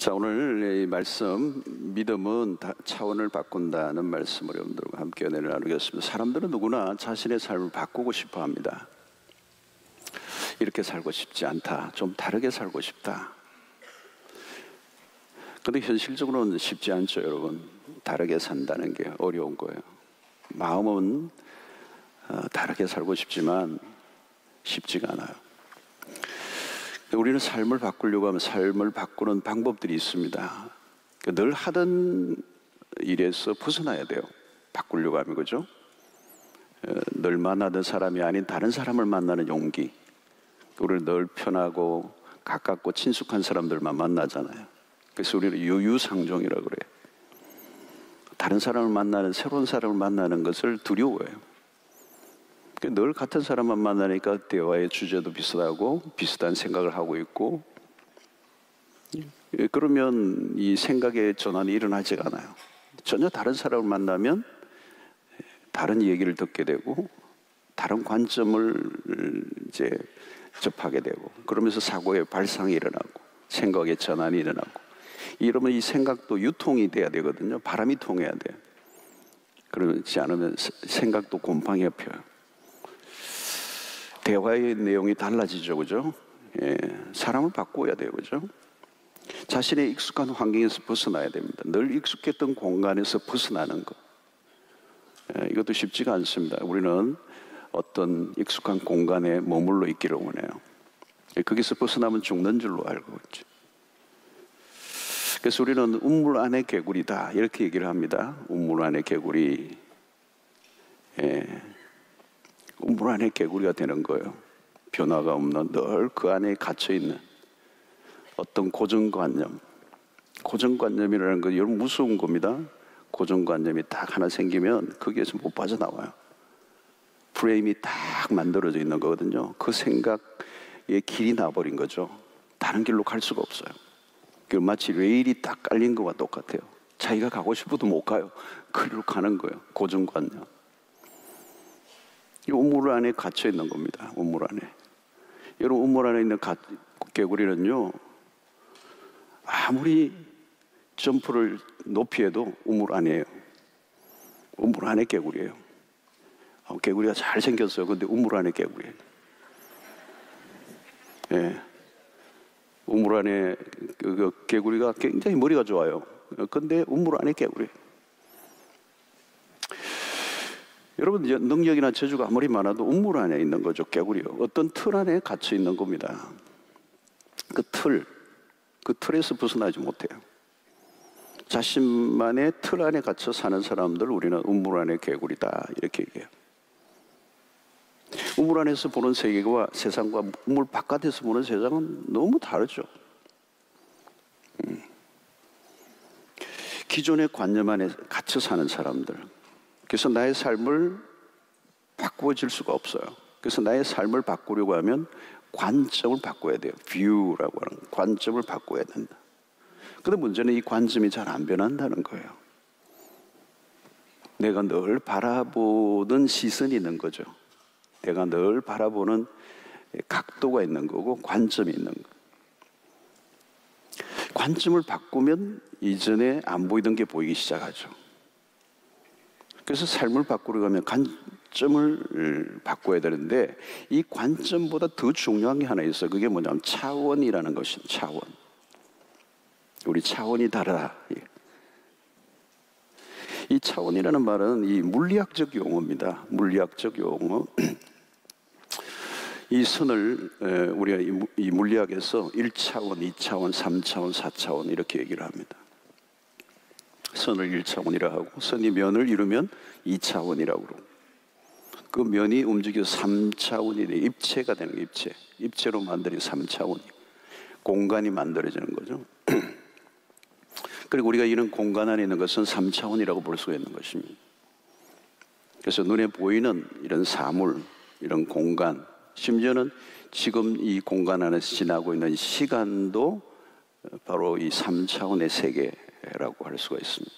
자, 오늘 이 말씀, 믿음은 차원을 바꾼다는 말씀을 여러분들과 함께 은혜를 나누겠습니다. 사람들은 누구나 자신의 삶을 바꾸고 싶어 합니다. 이렇게 살고 싶지 않다, 좀 다르게 살고 싶다. 그런데 현실적으로는 쉽지 않죠, 여러분. 다르게 산다는 게 어려운 거예요. 마음은 다르게 살고 싶지만 쉽지가 않아요. 우리는 삶을 바꾸려고 하면 삶을 바꾸는 방법들이 있습니다. 늘 하던 일에서 벗어나야 돼요. 바꾸려고 하면, 그죠? 늘 만나던 사람이 아닌 다른 사람을 만나는 용기. 우리는 늘 편하고 가깝고 친숙한 사람들만 만나잖아요. 그래서 우리는 유유상종이라고 그래요. 다른 사람을 만나는, 새로운 사람을 만나는 것을 두려워해요. 늘 같은 사람만 만나니까 대화의 주제도 비슷하고 비슷한 생각을 하고 있고, 그러면 이 생각의 전환이 일어나지가 않아요. 전혀 다른 사람을 만나면 다른 얘기를 듣게 되고 다른 관점을 이제 접하게 되고, 그러면서 사고의 발상이 일어나고 생각의 전환이 일어나고, 이러면 이 생각도 유통이 돼야 되거든요. 바람이 통해야 돼요. 그렇지 않으면 생각도 곰팡이가 펴요. 대화의 내용이 달라지죠, 그죠? 예, 사람을 바꿔야 돼요, 그죠? 자신의 익숙한 환경에서 벗어나야 됩니다. 늘 익숙했던 공간에서 벗어나는 것. 예, 이것도 쉽지가 않습니다. 우리는 어떤 익숙한 공간에 머물러 있기를 원해요. 예, 거기서 벗어나면 죽는 줄로 알고 있죠. 그래서 우리는 우물 안의 개구리다, 이렇게 얘기를 합니다. 우물 안의 개구리. 예. 우물 안에 개구리가 되는 거예요. 변화가 없는, 늘 그 안에 갇혀있는 어떤 고정관념. 고정관념이라는 건 여러분 무서운 겁니다. 고정관념이 딱 하나 생기면 거기에서 못 빠져나와요. 프레임이 딱 만들어져 있는 거거든요. 그 생각에 길이 나버린 거죠. 다른 길로 갈 수가 없어요. 마치 레일이 딱 깔린 것과 똑같아요. 자기가 가고 싶어도 못 가요. 그리로 가는 거예요. 고정관념. 이 우물 안에 갇혀 있는 겁니다. 우물 안에. 여러분, 우물 안에 있는 개구리는요, 아무리 점프를 높이 해도 우물 안이에요. 우물 안에 개구리예요. 개구리가 잘 생겼어요. 근데 우물 안에 개구리예요. 예. 우물 안에 그 개구리가 굉장히 머리가 좋아요. 근데 우물 안에 개구리예요. 여러분, 능력이나 재주가 아무리 많아도 우물 안에 있는 거죠, 개구리요. 어떤 틀 안에 갇혀 있는 겁니다. 그 틀에서 벗어나지 못해요. 자신만의 틀 안에 갇혀 사는 사람들, 우리는 우물 안의 개구리다, 이렇게 얘기해요. 우물 안에서 보는 세계와 세상과 우물 바깥에서 보는 세상은 너무 다르죠. 기존의 관념 안에 갇혀 사는 사람들. 그래서 나의 삶을 바꾸어질 수가 없어요. 그래서 나의 삶을 바꾸려고 하면 관점을 바꿔야 돼요. view라고 하는 관점을 바꿔야 된다. 그런데 문제는 이 관점이 잘 안 변한다는 거예요. 내가 늘 바라보는 시선이 있는 거죠. 내가 늘 바라보는 각도가 있는 거고 관점이 있는 거예요. 관점을 바꾸면 이전에 안 보이던 게 보이기 시작하죠. 그래서 삶을 바꾸려고 하면 관점을 바꿔야 되는데, 이 관점보다 더 중요한 게 하나 있어요. 그게 뭐냐면 차원이라는 것입니다. 차원. 우리 차원이 다르다. 이 차원이라는 말은 이 물리학적 용어입니다. 물리학적 용어. 이 선을 우리가 이 물리학에서 1차원, 2차원, 3차원, 4차원 이렇게 얘기를 합니다. 선을 1차원이라 하고, 선이 면을 이루면 2차원이라고 그러고, 그 면이 움직여서 3차원이 돼, 입체가 되는 거예요. 입체로 만들어진 3차원이 공간이 만들어지는 거죠. 그리고 우리가 이런 공간 안에 있는 것은 3차원이라고 볼 수가 있는 것입니다. 그래서 눈에 보이는 이런 사물, 이런 공간, 심지어는 지금 이 공간 안에서 지나고 있는 시간도 바로 이 3차원의 세계라고 할 수가 있습니다.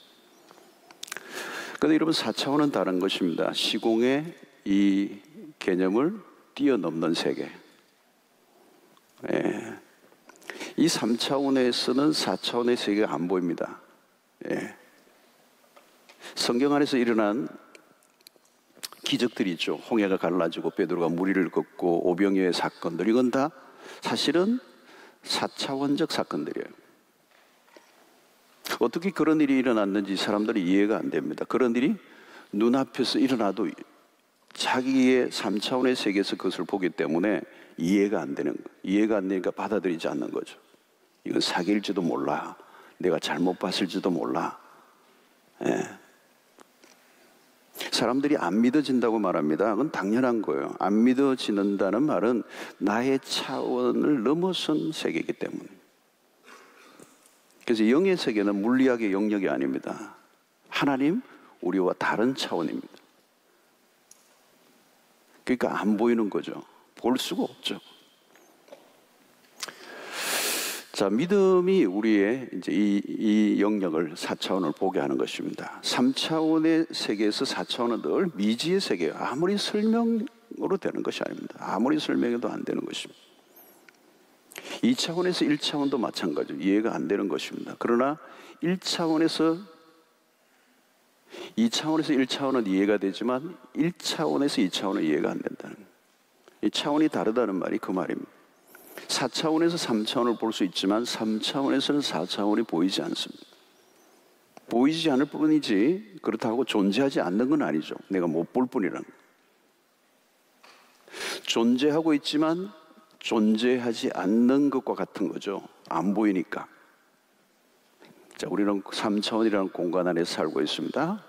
그런데 여러분, 4차원은 다른 것입니다. 시공의 이 개념을 뛰어넘는 세계. 예. 이 3차원에서는 4차원의 세계가 안 보입니다. 예. 성경 안에서 일어난 기적들이 있죠. 홍해가 갈라지고 베드로가 물 위를 걷고 오병이어의 사건들, 이건 다 사실은 4차원적 사건들이에요. 어떻게 그런 일이 일어났는지 사람들이 이해가 안 됩니다. 그런 일이 눈앞에서 일어나도 자기의 3차원의 세계에서 그것을 보기 때문에 이해가 안 되는 거예요. 이해가 안 되니까 받아들이지 않는 거죠. 이건 사기일지도 몰라. 내가 잘못 봤을지도 몰라. 예. 사람들이 안 믿어진다고 말합니다. 그건 당연한 거예요. 안 믿어지는다는 말은 나의 차원을 넘어선 세계이기 때문에. 그래서 영의 세계는 물리학의 영역이 아닙니다. 하나님, 우리와 다른 차원입니다. 그러니까 안 보이는 거죠. 볼 수가 없죠. 자, 믿음이 우리의 이제 이 영역을 4차원을 보게 하는 것입니다. 3차원의 세계에서 4차원은 늘 미지의 세계예요. 아무리 설명으로 되는 것이 아닙니다. 아무리 설명해도 안 되는 것입니다. 2차원에서 1차원도 마찬가지로 이해가 안 되는 것입니다. 그러나 2차원에서 1차원은 이해가 되지만 1차원에서 2차원은 이해가 안 된다는 거예요. 이 차원이 다르다는 말이 그 말입니다. 4차원에서 3차원을 볼 수 있지만 3차원에서는 4차원이 보이지 않습니다. 보이지 않을 뿐이지 그렇다고 존재하지 않는 건 아니죠. 내가 못 볼 뿐이라는 거예요. 존재하고 있지만 존재하지 않는 것과 같은 거죠. 안 보이니까. 자, 우리는 3차원이라는 공간 안에 살고 있습니다.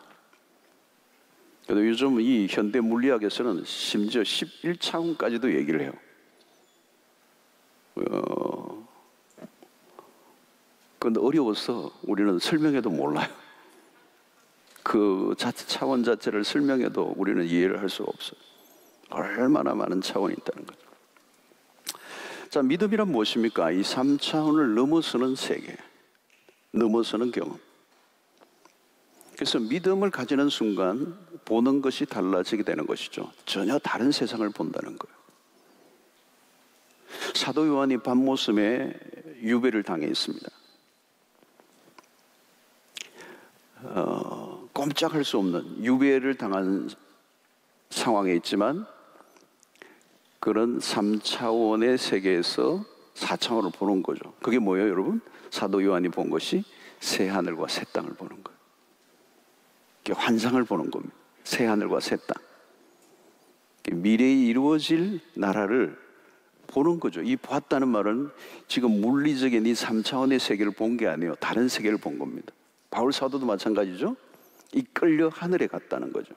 그래도 요즘 이 현대 물리학에서는 심지어 11차원까지도 얘기를 해요. 그런데 어려워서 우리는 설명해도 몰라요. 그 차원 자체를 설명해도 우리는 이해를 할 수가 없어요. 얼마나 많은 차원이 있다는 거죠. 자, 믿음이란 무엇입니까? 이 3차원을 넘어서는 세계, 넘어서는 경험. 그래서 믿음을 가지는 순간 보는 것이 달라지게 되는 것이죠. 전혀 다른 세상을 본다는 거예요. 사도 요한이 밤모섬에 유배를 당해 있습니다. 꼼짝할 수 없는 유배를 당한 상황에 있지만 그런 3차원의 세계에서 4차원을 보는 거죠. 그게 뭐예요, 여러분? 사도 요한이 본 것이 새 하늘과 새 땅을 보는 거예요. 환상을 보는 겁니다. 새 하늘과 새 땅. 미래에 이루어질 나라를 보는 거죠. 이 봤다는 말은 지금 물리적인 이 3차원의 세계를 본 게 아니에요. 다른 세계를 본 겁니다. 바울 사도도 마찬가지죠. 이끌려 하늘에 갔다는 거죠.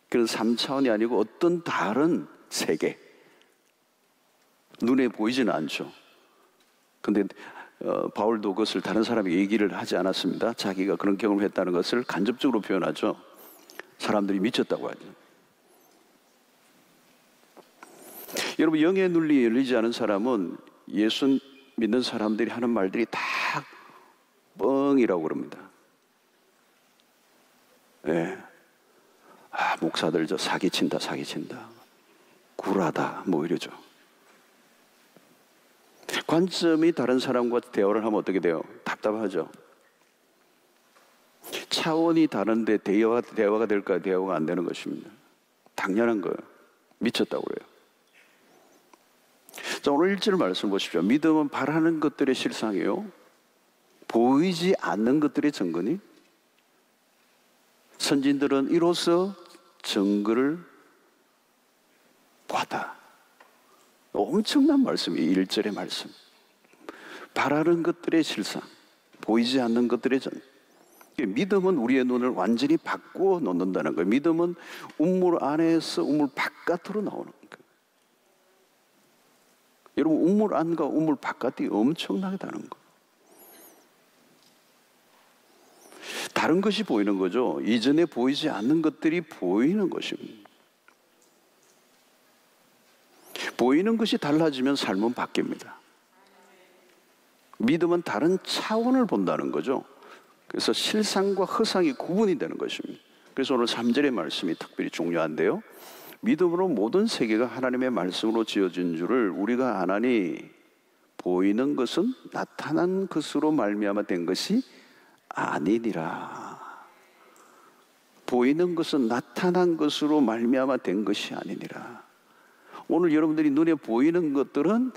그래서 3차원이 아니고 어떤 다른 세계. 눈에 보이지는 않죠. 근데 바울도 그것을 다른 사람에게 얘기를 하지 않았습니다. 자기가 그런 경험을 했다는 것을 간접적으로 표현하죠. 사람들이 미쳤다고 하죠. 여러분, 영의 눈이 열리지 않은 사람은 예수 믿는 사람들이 하는 말들이 다 뻥이라고 그럽니다. 예. 아, 목사들 저 사기친다, 사기친다. 굴하다, 뭐 이러죠. 관점이 다른 사람과 대화를 하면 어떻게 돼요? 답답하죠. 차원이 다른데 대화가 될까요? 대화가 안 되는 것입니다. 당연한 거예요. 미쳤다고 그래요. 자, 오늘 1절 말씀 보십시오. 믿음은 바라는 것들의 실상이요, 보이지 않는 것들의 증거니 선진들은 이로써 증거를 보았다. 엄청난 말씀이에요. 1절의 말씀. 바라는 것들의 실상, 보이지 않는 것들의 전. 믿음은 우리의 눈을 완전히 바꾸어 놓는다는 거예요. 믿음은 우물 안에서 우물 바깥으로 나오는 거예요. 여러분, 우물 안과 우물 바깥이 엄청나게 다른 거예요. 다른 것이 보이는 거죠. 이전에 보이지 않는 것들이 보이는 것입니다. 보이는 것이 달라지면 삶은 바뀝니다. 믿음은 다른 차원을 본다는 거죠. 그래서 실상과 허상이 구분이 되는 것입니다. 그래서 오늘 3절의 말씀이 특별히 중요한데요. 믿음으로 모든 세계가 하나님의 말씀으로 지어진 줄을 우리가 아나니 보이는 것은 나타난 것으로 말미암아 된 것이 아니니라. 보이는 것은 나타난 것으로 말미암아 된 것이 아니니라. 오늘 여러분들이 눈에 보이는 것들은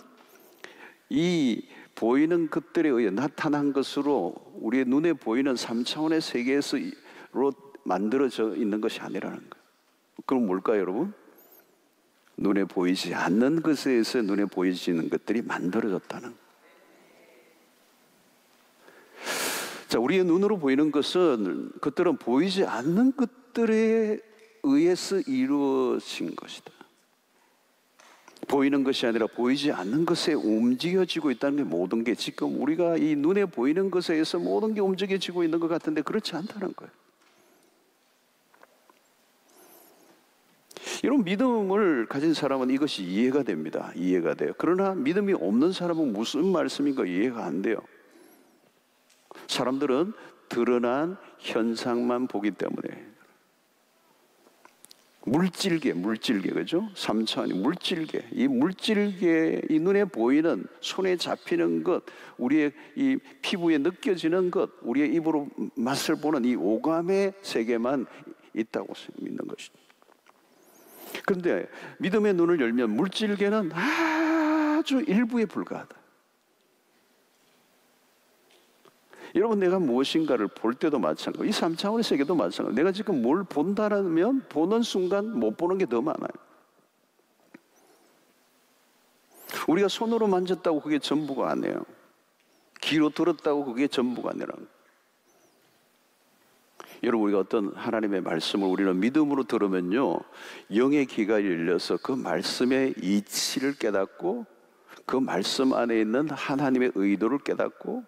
이 보이는 것들에 의해 나타난 것으로 우리의 눈에 보이는 3차원의 세계에서로 만들어져 있는 것이 아니라는 거예요. 그럼 뭘까요, 여러분? 눈에 보이지 않는 것에 의해서 눈에 보이지는 것들이 만들어졌다는 거예요. 자, 우리의 눈으로 보이는 것들은 보이지 않는 것들에 의해서 이루어진 것이다. 보이는 것이 아니라 보이지 않는 것에 움직여지고 있다는 게 모든 게 지금 우리가 이 눈에 보이는 것에 의해서 모든 게 움직여지고 있는 것 같은데 그렇지 않다는 거예요. 이런 믿음을 가진 사람은 이것이 이해가 됩니다. 이해가 돼요. 그러나 믿음이 없는 사람은 무슨 말씀인가 이해가 안 돼요. 사람들은 드러난 현상만 보기 때문에 물질계, 그죠? 3차원이 물질계. 이 물질계, 이 눈에 보이는, 손에 잡히는 것, 우리의 이 피부에 느껴지는 것, 우리의 입으로 맛을 보는 이 오감의 세계만 있다고 믿는 것이죠. 그런데 믿음의 눈을 열면 물질계는 아주 일부에 불과하다. 여러분, 내가 무엇인가를 볼 때도 마찬가지고 이 3차원의 세계도 마찬가지고 내가 지금 뭘 본다면 보는 순간 못 보는 게 더 많아요. 우리가 손으로 만졌다고 그게 전부가 아니에요. 귀로 들었다고 그게 전부가 아니라는 거예요. 여러분, 우리가 어떤 하나님의 말씀을 우리는 믿음으로 들으면요, 영의 귀가 열려서 그 말씀의 이치를 깨닫고 그 말씀 안에 있는 하나님의 의도를 깨닫고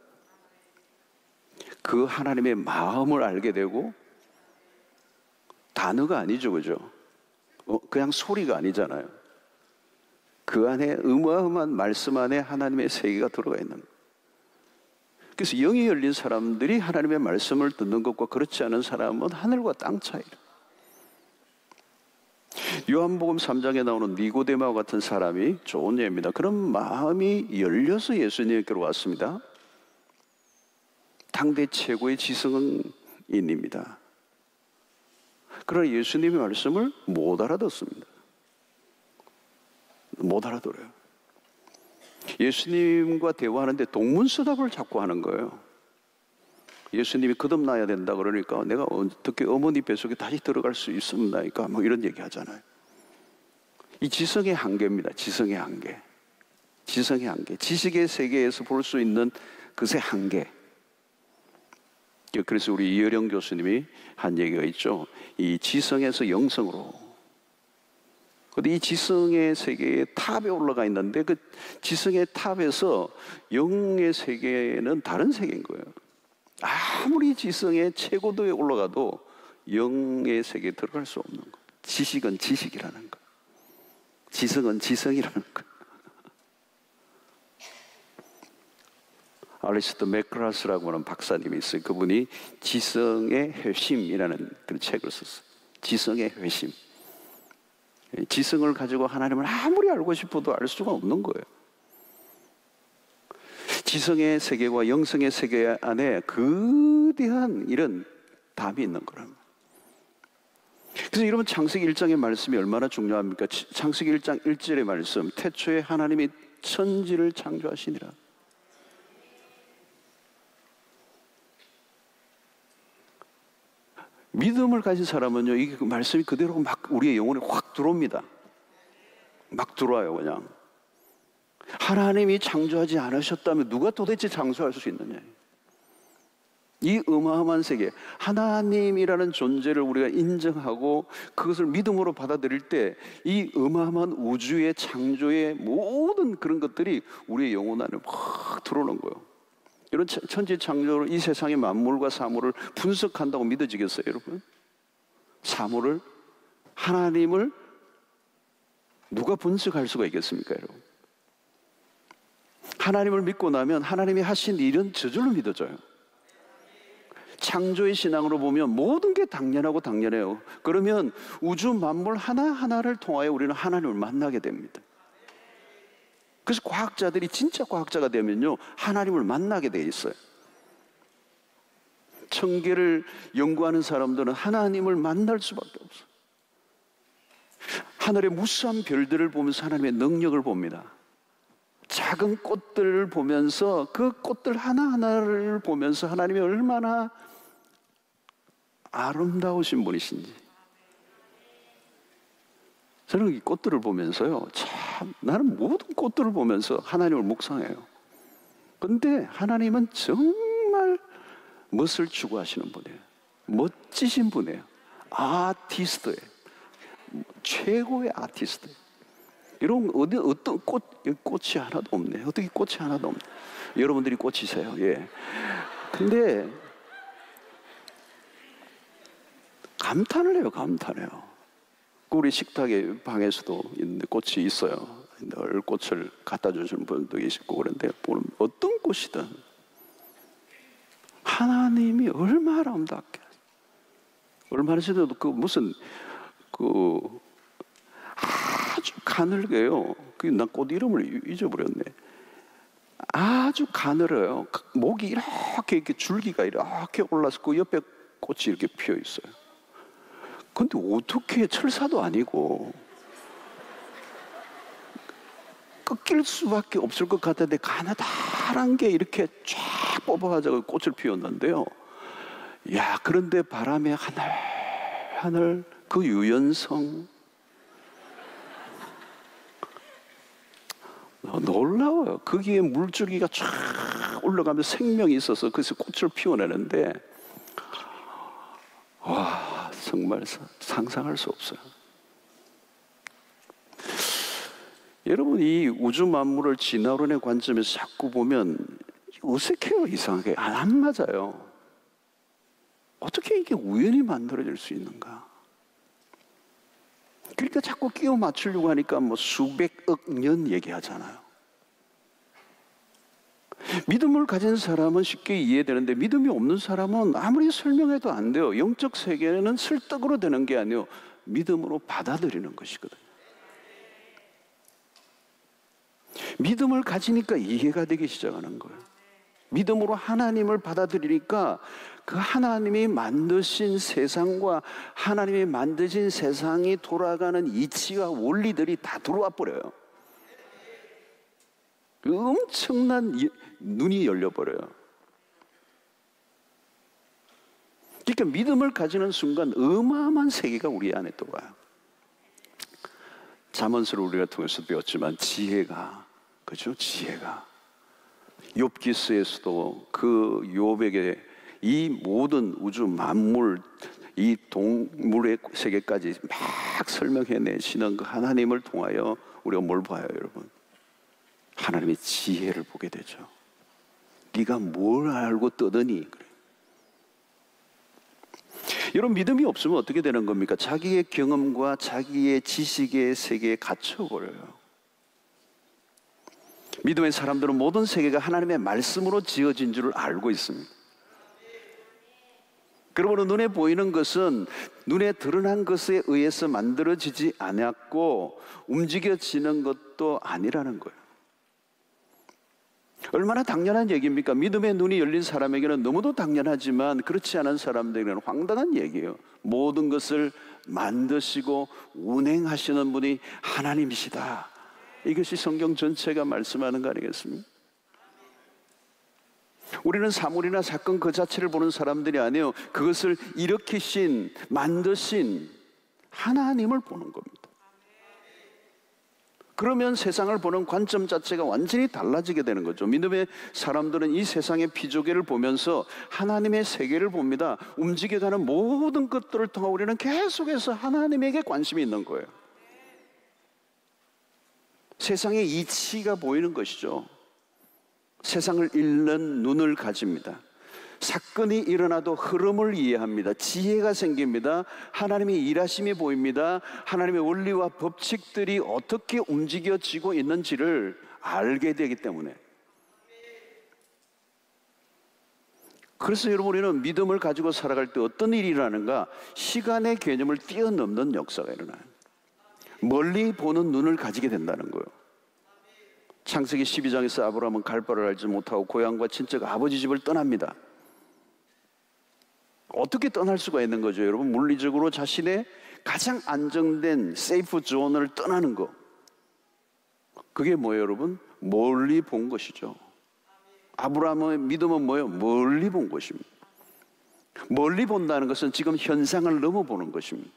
그 하나님의 마음을 알게 되고, 단어가 아니죠, 그죠? 그냥 소리가 아니잖아요. 그 안에 어마어마한 말씀 안에 하나님의 세계가 들어가 있는 거예요. 그래서 영이 열린 사람들이 하나님의 말씀을 듣는 것과 그렇지 않은 사람은 하늘과 땅 차이라. 요한복음 3장에 나오는 니고데모와 같은 사람이 좋은 예입니다. 그런 마음이 열려서 예수님께로 왔습니다. 당대 최고의 지성인입니다. 그러나 예수님의 말씀을 못 알아듣습니다. 못 알아들어요. 예수님과 대화하는데 동문서답을 자꾸 하는 거예요. 예수님이 거듭나야 된다 그러니까 내가 어떻게 어머니 뱃속에 다시 들어갈 수 있습니까? 뭐 이런 얘기 하잖아요. 이 지성의 한계입니다. 지성의 한계. 지성의 한계. 지식의 세계에서 볼 수 있는 것의 한계. 그래서 우리 이어령 교수님이 한 얘기가 있죠. 이 지성에서 영성으로. 근데 이 지성의 세계의 탑에 올라가 있는데 그 지성의 탑에서 영의 세계는 다른 세계인 거예요. 아무리 지성의 최고도에 올라가도 영의 세계에 들어갈 수 없는 거예요. 지식은 지식이라는 거예요. 지성은 지성이라는 거예요. 알리스터 맥크라스라고 하는 박사님이 있어요. 그분이 지성의 회심이라는 그런 책을 썼어요. 지성의 회심. 지성을 가지고 하나님을 아무리 알고 싶어도 알 수가 없는 거예요. 지성의 세계와 영성의 세계 안에 거대한 이런 답이 있는 거랍니다. 그래서 여러분, 창세기 1장의 말씀이 얼마나 중요합니까? 창세기 1장 1절의 말씀, 태초에 하나님이 천지를 창조하시니라. 믿음을 가진 사람은요, 이 말씀이 그대로 막 우리의 영혼에 확 들어옵니다. 막 들어와요, 그냥. 하나님이 창조하지 않으셨다면 누가 도대체 창조할 수 있느냐. 이 어마어마한 세계, 하나님이라는 존재를 우리가 인정하고 그것을 믿음으로 받아들일 때 이 어마어마한 우주의 창조의 모든 그런 것들이 우리의 영혼 안에 확 들어오는 거예요. 이런 천지 창조를, 이 세상의 만물과 사물을 분석한다고 믿어지겠어요, 여러분? 사물을, 하나님을 누가 분석할 수가 있겠습니까, 여러분? 하나님을 믿고 나면 하나님이 하신 일은 저절로 믿어져요. 창조의 신앙으로 보면 모든 게 당연하고 당연해요. 그러면 우주 만물 하나하나를 통하여 우리는 하나님을 만나게 됩니다. 그래서 과학자들이 진짜 과학자가 되면요, 하나님을 만나게 돼 있어요. 천계를 연구하는 사람들은 하나님을 만날 수밖에 없어요. 하늘의 무수한 별들을 보면서 하나님의 능력을 봅니다. 작은 꽃들을 보면서 그 꽃들 하나하나를 보면서 하나님이 얼마나 아름다우신 분이신지. 저는 이 꽃들을 보면서요, 참 나는 모든 꽃들을 보면서 하나님을 묵상해요. 그런데 하나님은 정말 멋을 추구하시는 분이에요. 멋지신 분이에요. 아티스트예요. 최고의 아티스트예요. 여러분, 어떤 꽃이 하나도 없네. 어떻게 꽃이 하나도 없네. 여러분들이 꽃이세요. 예. 근데 감탄을 해요. 감탄해요. 우리 식탁에 방에서도 있는데 꽃이 있어요. 늘 꽃을 갖다 주시는 분도 계시고 그런데 어떤 꽃이든 하나님이 얼마나 아름답게, 얼마나 저도 아주 가늘게요. 난 꽃 이름을 잊어버렸네. 아주 가늘어요. 목이 이렇게 줄기가 이렇게 올라서 그 옆에 꽃이 이렇게 피어 있어요. 근데 어떻게 철사도 아니고 꺾일 수밖에 없을 것 같은데 가느다란 게 이렇게 쫙 뽑아가지고 꽃을 피웠는데요. 야, 그런데 바람에 하늘 그 유연성 놀라워요. 거기에 물줄기가 쫙 올라가면서 생명이 있어서 그래서 꽃을 피워내는데 와, 정말 상상할 수 없어요. 여러분, 이 우주 만물을 진화론의 관점에서 자꾸 보면 어색해요. 이상하게 안 맞아요. 어떻게 이게 우연히 만들어질 수 있는가? 그러니까 자꾸 끼워 맞추려고 하니까 뭐 수백억 년 얘기하잖아요. 믿음을 가진 사람은 쉽게 이해되는데 믿음이 없는 사람은 아무리 설명해도 안 돼요. 영적 세계는 설득으로 되는 게 아니에요. 믿음으로 받아들이는 것이거든요. 믿음을 가지니까 이해가 되기 시작하는 거예요. 믿음으로 하나님을 받아들이니까 그 하나님이 만드신 세상과 하나님이 만드신 세상이 돌아가는 이치와 원리들이 다 들어와 버려요. 엄청난 눈이 열려버려요. 그러니까 믿음을 가지는 순간 어마어마한 세계가 우리 안에 들어와요. 잠언서를 우리가 통해서 배웠지만 지혜가, 그죠? 지혜가 욥기서에서도 그 욥에게 이 모든 우주 만물, 이 동물의 세계까지 막 설명해내시는 그 하나님을 통하여 우리가 뭘 봐요, 여러분? 하나님의 지혜를 보게 되죠. 네가 뭘 알고 떠드니? 그래. 여러분, 믿음이 없으면 어떻게 되는 겁니까? 자기의 경험과 자기의 지식의 세계에 갇혀버려요. 믿음의 사람들은 모든 세계가 하나님의 말씀으로 지어진 줄을 알고 있습니다. 그러므로 눈에 보이는 것은 눈에 드러난 것에 의해서 만들어지지 않았고 움직여지는 것도 아니라는 거예요. 얼마나 당연한 얘기입니까? 믿음의 눈이 열린 사람에게는 너무도 당연하지만 그렇지 않은 사람들에게는 황당한 얘기예요. 모든 것을 만드시고 운행하시는 분이 하나님이시다. 이것이 성경 전체가 말씀하는 거 아니겠습니까? 우리는 사물이나 사건 그 자체를 보는 사람들이 아니에요. 그것을 일으키신, 만드신 하나님을 보는 겁니다. 그러면 세상을 보는 관점 자체가 완전히 달라지게 되는 거죠. 믿음의 사람들은 이 세상의 피조개를 보면서 하나님의 세계를 봅니다. 움직여가는 모든 것들을 통해 우리는 계속해서 하나님에게 관심이 있는 거예요. 세상의 이치가 보이는 것이죠. 세상을 읽는 눈을 가집니다. 사건이 일어나도 흐름을 이해합니다. 지혜가 생깁니다. 하나님의 일하심이 보입니다. 하나님의 원리와 법칙들이 어떻게 움직여지고 있는지를 알게 되기 때문에. 그래서 여러분, 우리는 믿음을 가지고 살아갈 때 어떤 일이 일어나는가? 시간의 개념을 뛰어넘는 역사가 일어나요. 멀리 보는 눈을 가지게 된다는 거예요. 창세기 12장에서 아브라함은 갈 바를 알지 못하고 고향과 친척 아버지 집을 떠납니다. 어떻게 떠날 수가 있는 거죠, 여러분? 물리적으로 자신의 가장 안정된 세이프 존을 떠나는 거. 그게 뭐예요, 여러분? 멀리 본 것이죠. 아브라함의 믿음은 뭐예요? 멀리 본 것입니다. 멀리 본다는 것은 지금 현상을 넘어보는 것입니다.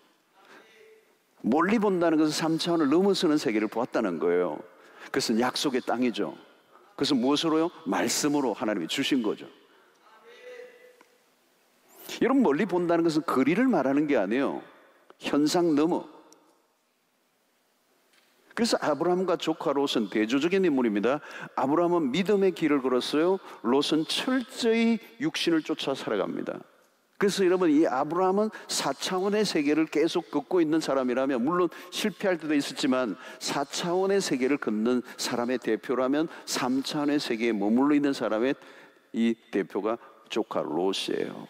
멀리 본다는 것은 3차원을 넘어서는 세계를 보았다는 거예요. 그것은 약속의 땅이죠. 그것은 무엇으로요? 말씀으로 하나님이 주신 거죠. 여러분, 멀리 본다는 것은 거리를 말하는 게 아니에요. 현상 넘어. 그래서 아브라함과 조카 롯은 대조적인 인물입니다. 아브라함은 믿음의 길을 걸었어요. 롯은 철저히 육신을 쫓아 살아갑니다. 그래서 여러분, 이 아브라함은 4차원의 세계를 계속 걷고 있는 사람이라면, 물론 실패할 때도 있었지만 4차원의 세계를 걷는 사람의 대표라면 3차원의 세계에 머물러 있는 사람의 이 대표가 조카 롯이에요.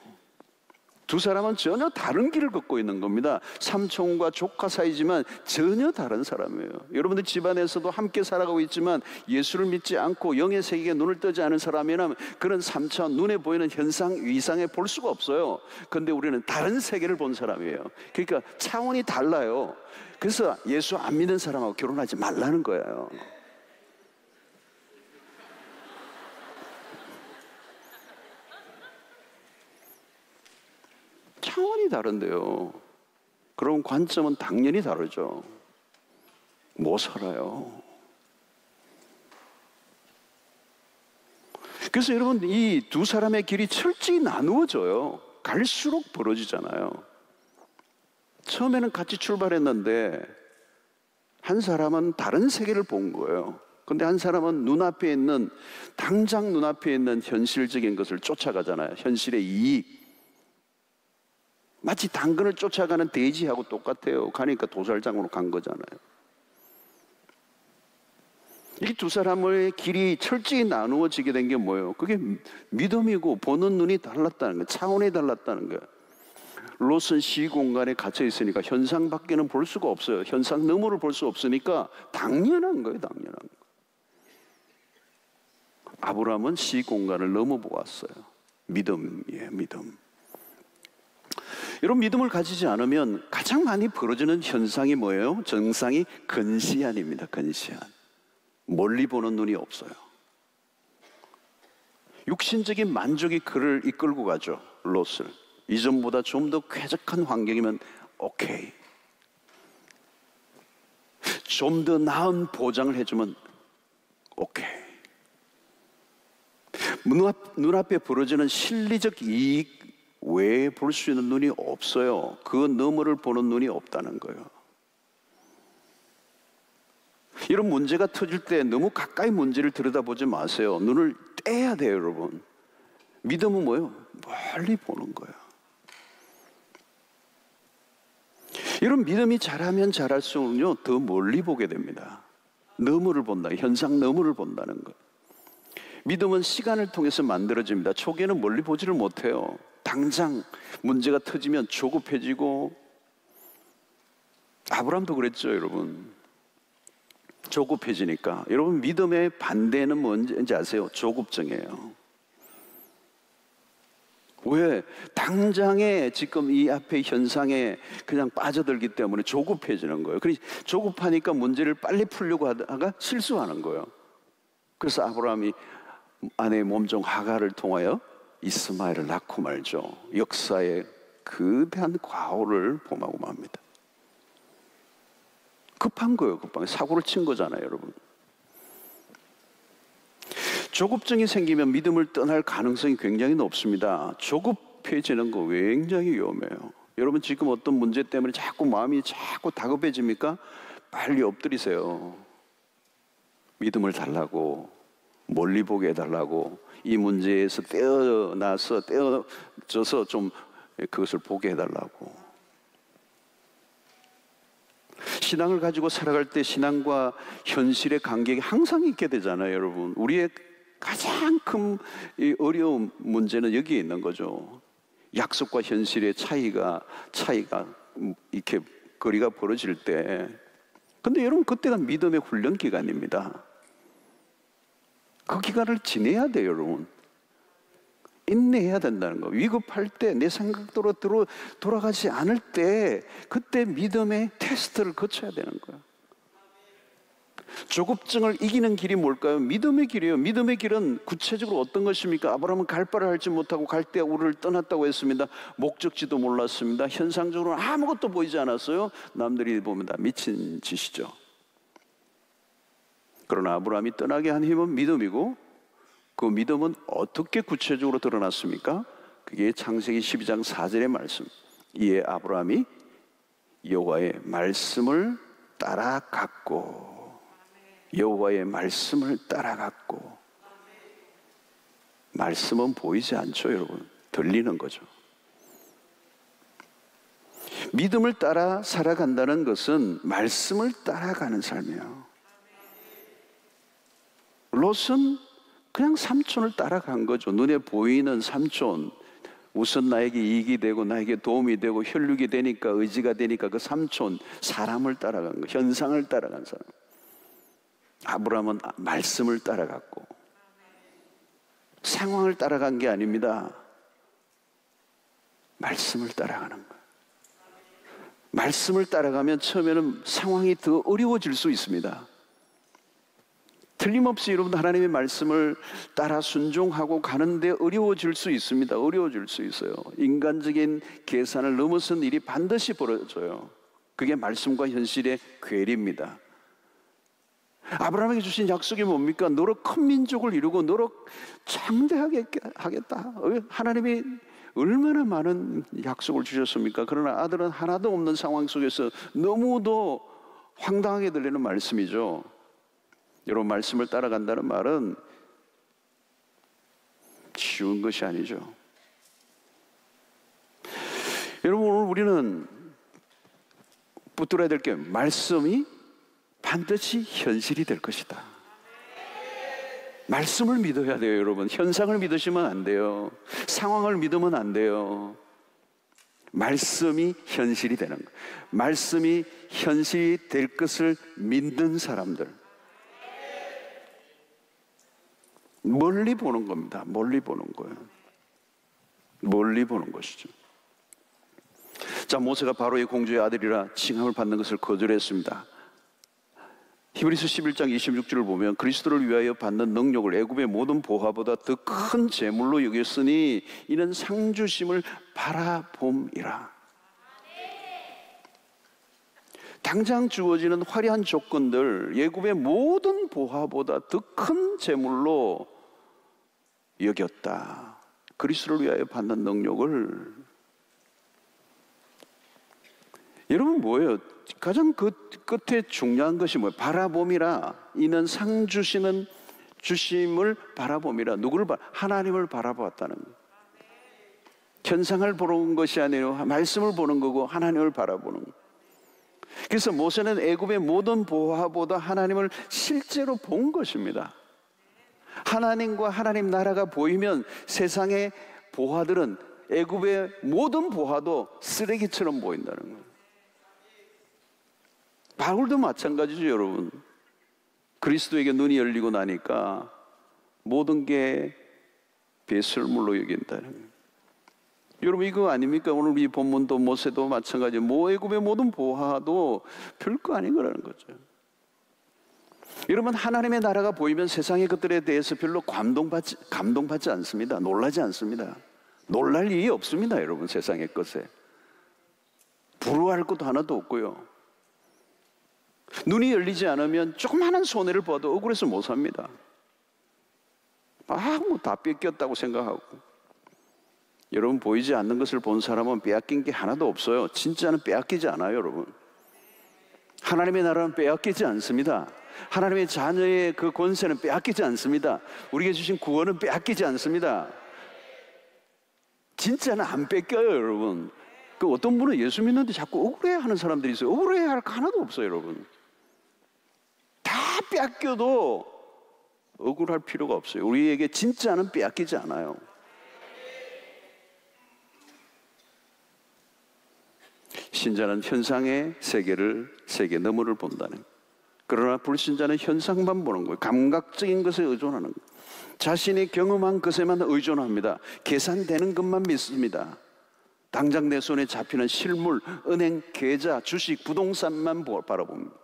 두 사람은 전혀 다른 길을 걷고 있는 겁니다. 삼촌과 조카 사이지만 전혀 다른 사람이에요. 여러분들 집안에서도 함께 살아가고 있지만 예수를 믿지 않고 영의 세계에 눈을 뜨지 않은 사람이라면 그런 3차원 눈에 보이는 현상 위상에 볼 수가 없어요. 그런데 우리는 다른 세계를 본 사람이에요. 그러니까 차원이 달라요. 그래서 예수 안 믿는 사람하고 결혼하지 말라는 거예요. 차원이 다른데요. 그런 관점은 당연히 다르죠. 못 살아요. 그래서 여러분, 이 두 사람의 길이 철저히 나누어져요. 갈수록 벌어지잖아요. 처음에는 같이 출발했는데 한 사람은 다른 세계를 본 거예요. 근데 한 사람은 눈앞에 있는, 당장 눈앞에 있는 현실적인 것을 쫓아가잖아요. 현실의 이익. 마치 당근을 쫓아가는 돼지하고 똑같아요. 가니까 도살장으로 간 거잖아요. 이 두 사람의 길이 철저히 나누어지게 된 게 뭐예요? 그게 믿음이고 보는 눈이 달랐다는 거예요. 차원이 달랐다는 거예요. 롯은 시공간에 갇혀 있으니까 현상 밖에는 볼 수가 없어요. 현상 너머를 볼 수 없으니까 당연한 거예요. 당연한 거예요. 아브라함은 시공간을 넘어보았어요. 믿음이에요. 믿음. 여러분, 믿음을 가지지 않으면 가장 많이 벌어지는 현상이 뭐예요? 증상이 근시안입니다. 근시안. 멀리 보는 눈이 없어요. 육신적인 만족이 그를 이끌고 가죠. 롯을. 이전보다 좀 더 쾌적한 환경이면 오케이. 좀 더 나은 보장을 해주면 오케이. 눈앞에 벌어지는 실리적 이익 외에 볼 수 있는 눈이 없어요. 그 너머를 보는 눈이 없다는 거예요. 이런 문제가 터질 때 너무 가까이 문제를 들여다보지 마세요. 눈을 떼야 돼요, 여러분. 믿음은 뭐예요? 멀리 보는 거예요. 이런 믿음이 자라면 자랄수록요, 더 멀리 보게 됩니다. 너머를 본다, 현상 너머를 본다는 것. 믿음은 시간을 통해서 만들어집니다. 초기에는 멀리 보지를 못해요. 당장 문제가 터지면 조급해지고, 아브라함도 그랬죠, 여러분. 조급해지니까. 여러분, 믿음의 반대는 뭔지 아세요? 조급증이에요. 왜? 당장에 지금 이 앞에 현상에 그냥 빠져들기 때문에 조급해지는 거예요. 그래서 조급하니까 문제를 빨리 풀려고 하다가 실수하는 거예요. 그래서 아브라함이 아내의 몸종 하갈을 통하여 이스마엘을 낳고 말죠. 역사의 거대한 과오를 범하고 맙니다. 급한 거예요. 급한 거예요. 사고를 친 거잖아요, 여러분. 조급증이 생기면 믿음을 떠날 가능성이 굉장히 높습니다. 조급해지는 거 굉장히 위험해요. 여러분, 지금 어떤 문제 때문에 자꾸 마음이 자꾸 다급해집니까? 빨리 엎드리세요. 믿음을 달라고, 멀리 보게 해달라고, 이 문제에서 떼어져서 좀 그것을 보게 해달라고. 신앙을 가지고 살아갈 때 신앙과 현실의 간격이 항상 있게 되잖아요, 여러분. 우리의 가장 큰 어려운 문제는 여기에 있는 거죠. 약속과 현실의 차이가 이렇게 거리가 벌어질 때. 근데 여러분, 그때가 믿음의 훈련 기간입니다. 그 기간을 지내야 돼요, 여러분. 인내해야 된다는 거. 위급할 때, 내 생각대로 돌아가지 않을 때, 그때 믿음의 테스트를 거쳐야 되는 거예요. 조급증을 이기는 길이 뭘까요? 믿음의 길이에요. 믿음의 길은 구체적으로 어떤 것입니까? 아브라함은 갈 바를 알지 못하고 갈대아 우르를 떠났다고 했습니다. 목적지도 몰랐습니다. 현상적으로는 아무것도 보이지 않았어요. 남들이 보면 다 미친 짓이죠. 그러나 아브라함이 떠나게 한 힘은 믿음이고, 그 믿음은 어떻게 구체적으로 드러났습니까? 그게 창세기 12장 4절의 말씀. 이에 아브라함이 여호와의 말씀을 따라갔고, 여호와의 말씀을 따라갔고. 말씀은 보이지 않죠, 여러분. 들리는 거죠. 믿음을 따라 살아간다는 것은 말씀을 따라가는 삶이에요. 롯은 그냥 삼촌을 따라간 거죠. 눈에 보이는 삼촌, 우선 나에게 이익이 되고 나에게 도움이 되고 혈육이 되니까, 의지가 되니까 그 삼촌, 사람을 따라간 거, 현상을 따라간 사람. 아브라함은 말씀을 따라갔고, 상황을 따라간 게 아닙니다. 말씀을 따라가는 거예요. 말씀을 따라가면 처음에는 상황이 더 어려워질 수 있습니다. 틀림없이 여러분, 하나님의 말씀을 따라 순종하고 가는데 어려워질 수 있습니다. 어려워질 수 있어요. 인간적인 계산을 넘어선 일이 반드시 벌어져요. 그게 말씀과 현실의 괴리입니다. 아브라함에게 주신 약속이 뭡니까? 너로 큰 민족을 이루고 너로 장대하게 하겠다. 하나님이 얼마나 많은 약속을 주셨습니까? 그러나 아들은 하나도 없는 상황 속에서 너무도 황당하게 들리는 말씀이죠. 여러분, 말씀을 따라간다는 말은 쉬운 것이 아니죠. 여러분, 오늘 우리는 붙들어야 될 게, 말씀이 반드시 현실이 될 것이다. 말씀을 믿어야 돼요, 여러분. 현상을 믿으시면 안 돼요. 상황을 믿으면 안 돼요. 말씀이 현실이 되는 거예요. 말씀이 현실이 될 것을 믿는 사람들, 멀리 보는 겁니다. 멀리 보는 거예요. 멀리 보는 것이죠. 자, 모세가 바로의 공주의 아들이라 칭함을 받는 것을 거절했습니다. 히브리서 11장 26절을 보면 그리스도를 위하여 받는 능력을 애굽의 모든 보화보다 더 큰 재물로 여겼으니 이는 상주심을 바라봄이라. 당장 주어지는 화려한 조건들, 애굽의 모든 보화보다 더 큰 재물로 여겼다. 그리스도를 위하여 받는 능력을. 여러분, 뭐예요? 가장 그 끝에 중요한 것이 뭐예요? 바라봄이라. 이는 상 주시는 주심을 바라봄이라. 누구를 하나님을 바라보았다는 거예요. 현상을 보는 것이 아니라 말씀을 보는 거고 하나님을 바라보는 거예요. 그래서 모세는 애굽의 모든 보화보다 하나님을 실제로 본 것입니다. 하나님과 하나님 나라가 보이면 세상의 보화들은, 애굽의 모든 보화도 쓰레기처럼 보인다는 거예요. 바울도 마찬가지죠, 여러분. 그리스도에게 눈이 열리고 나니까 모든 게 배설물로 여긴다는 거예요. 여러분, 이거 아닙니까? 오늘 이 본문도 모세도 마찬가지예요. 애굽의 모든 보화도 별거 아닌 거라는 거죠. 여러분, 하나님의 나라가 보이면 세상의 것들에 대해서 별로 감동받지 않습니다. 놀라지 않습니다. 놀랄 일이 없습니다, 여러분. 세상의 것에 부러워할 것도 하나도 없고요. 눈이 열리지 않으면 조그마한 손해를 봐도 억울해서 못 삽니다. 뭐 다 뺏겼다고 생각하고. 여러분, 보이지 않는 것을 본 사람은 빼앗긴 게 하나도 없어요. 진짜는 빼앗기지 않아요, 여러분. 하나님의 나라는 빼앗기지 않습니다. 하나님의 자녀의 그 권세는 빼앗기지 않습니다. 우리에게 주신 구원은 빼앗기지 않습니다. 진짜는 안 뺏겨요, 여러분. 그 어떤 분은 예수 믿는데 자꾸 억울해하는 사람들이 있어요. 억울해할 거 하나도 없어요, 여러분. 다 빼앗겨도 억울할 필요가 없어요. 우리에게 진짜는 빼앗기지 않아요. 신자는 현상의 세계 너머를 본다는, 그러나 불신자는 현상만 보는 거예요. 감각적인 것에 의존하는 거예요. 자신이 경험한 것에만 의존합니다. 계산되는 것만 믿습니다. 당장 내 손에 잡히는 실물, 은행, 계좌, 주식, 부동산만 바라봅니다.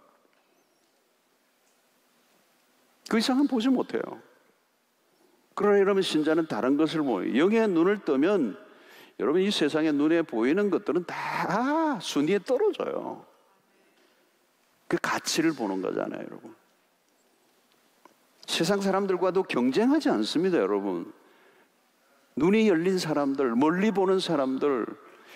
그 이상은 보지 못해요. 그러나 여러분, 신자는 다른 것을 보여요. 영의 눈을 뜨면 여러분, 이 세상에 눈에 보이는 것들은 다 순위에 떨어져요. 그 가치를 보는 거잖아요, 여러분. 세상 사람들과도 경쟁하지 않습니다, 여러분. 눈이 열린 사람들, 멀리 보는 사람들,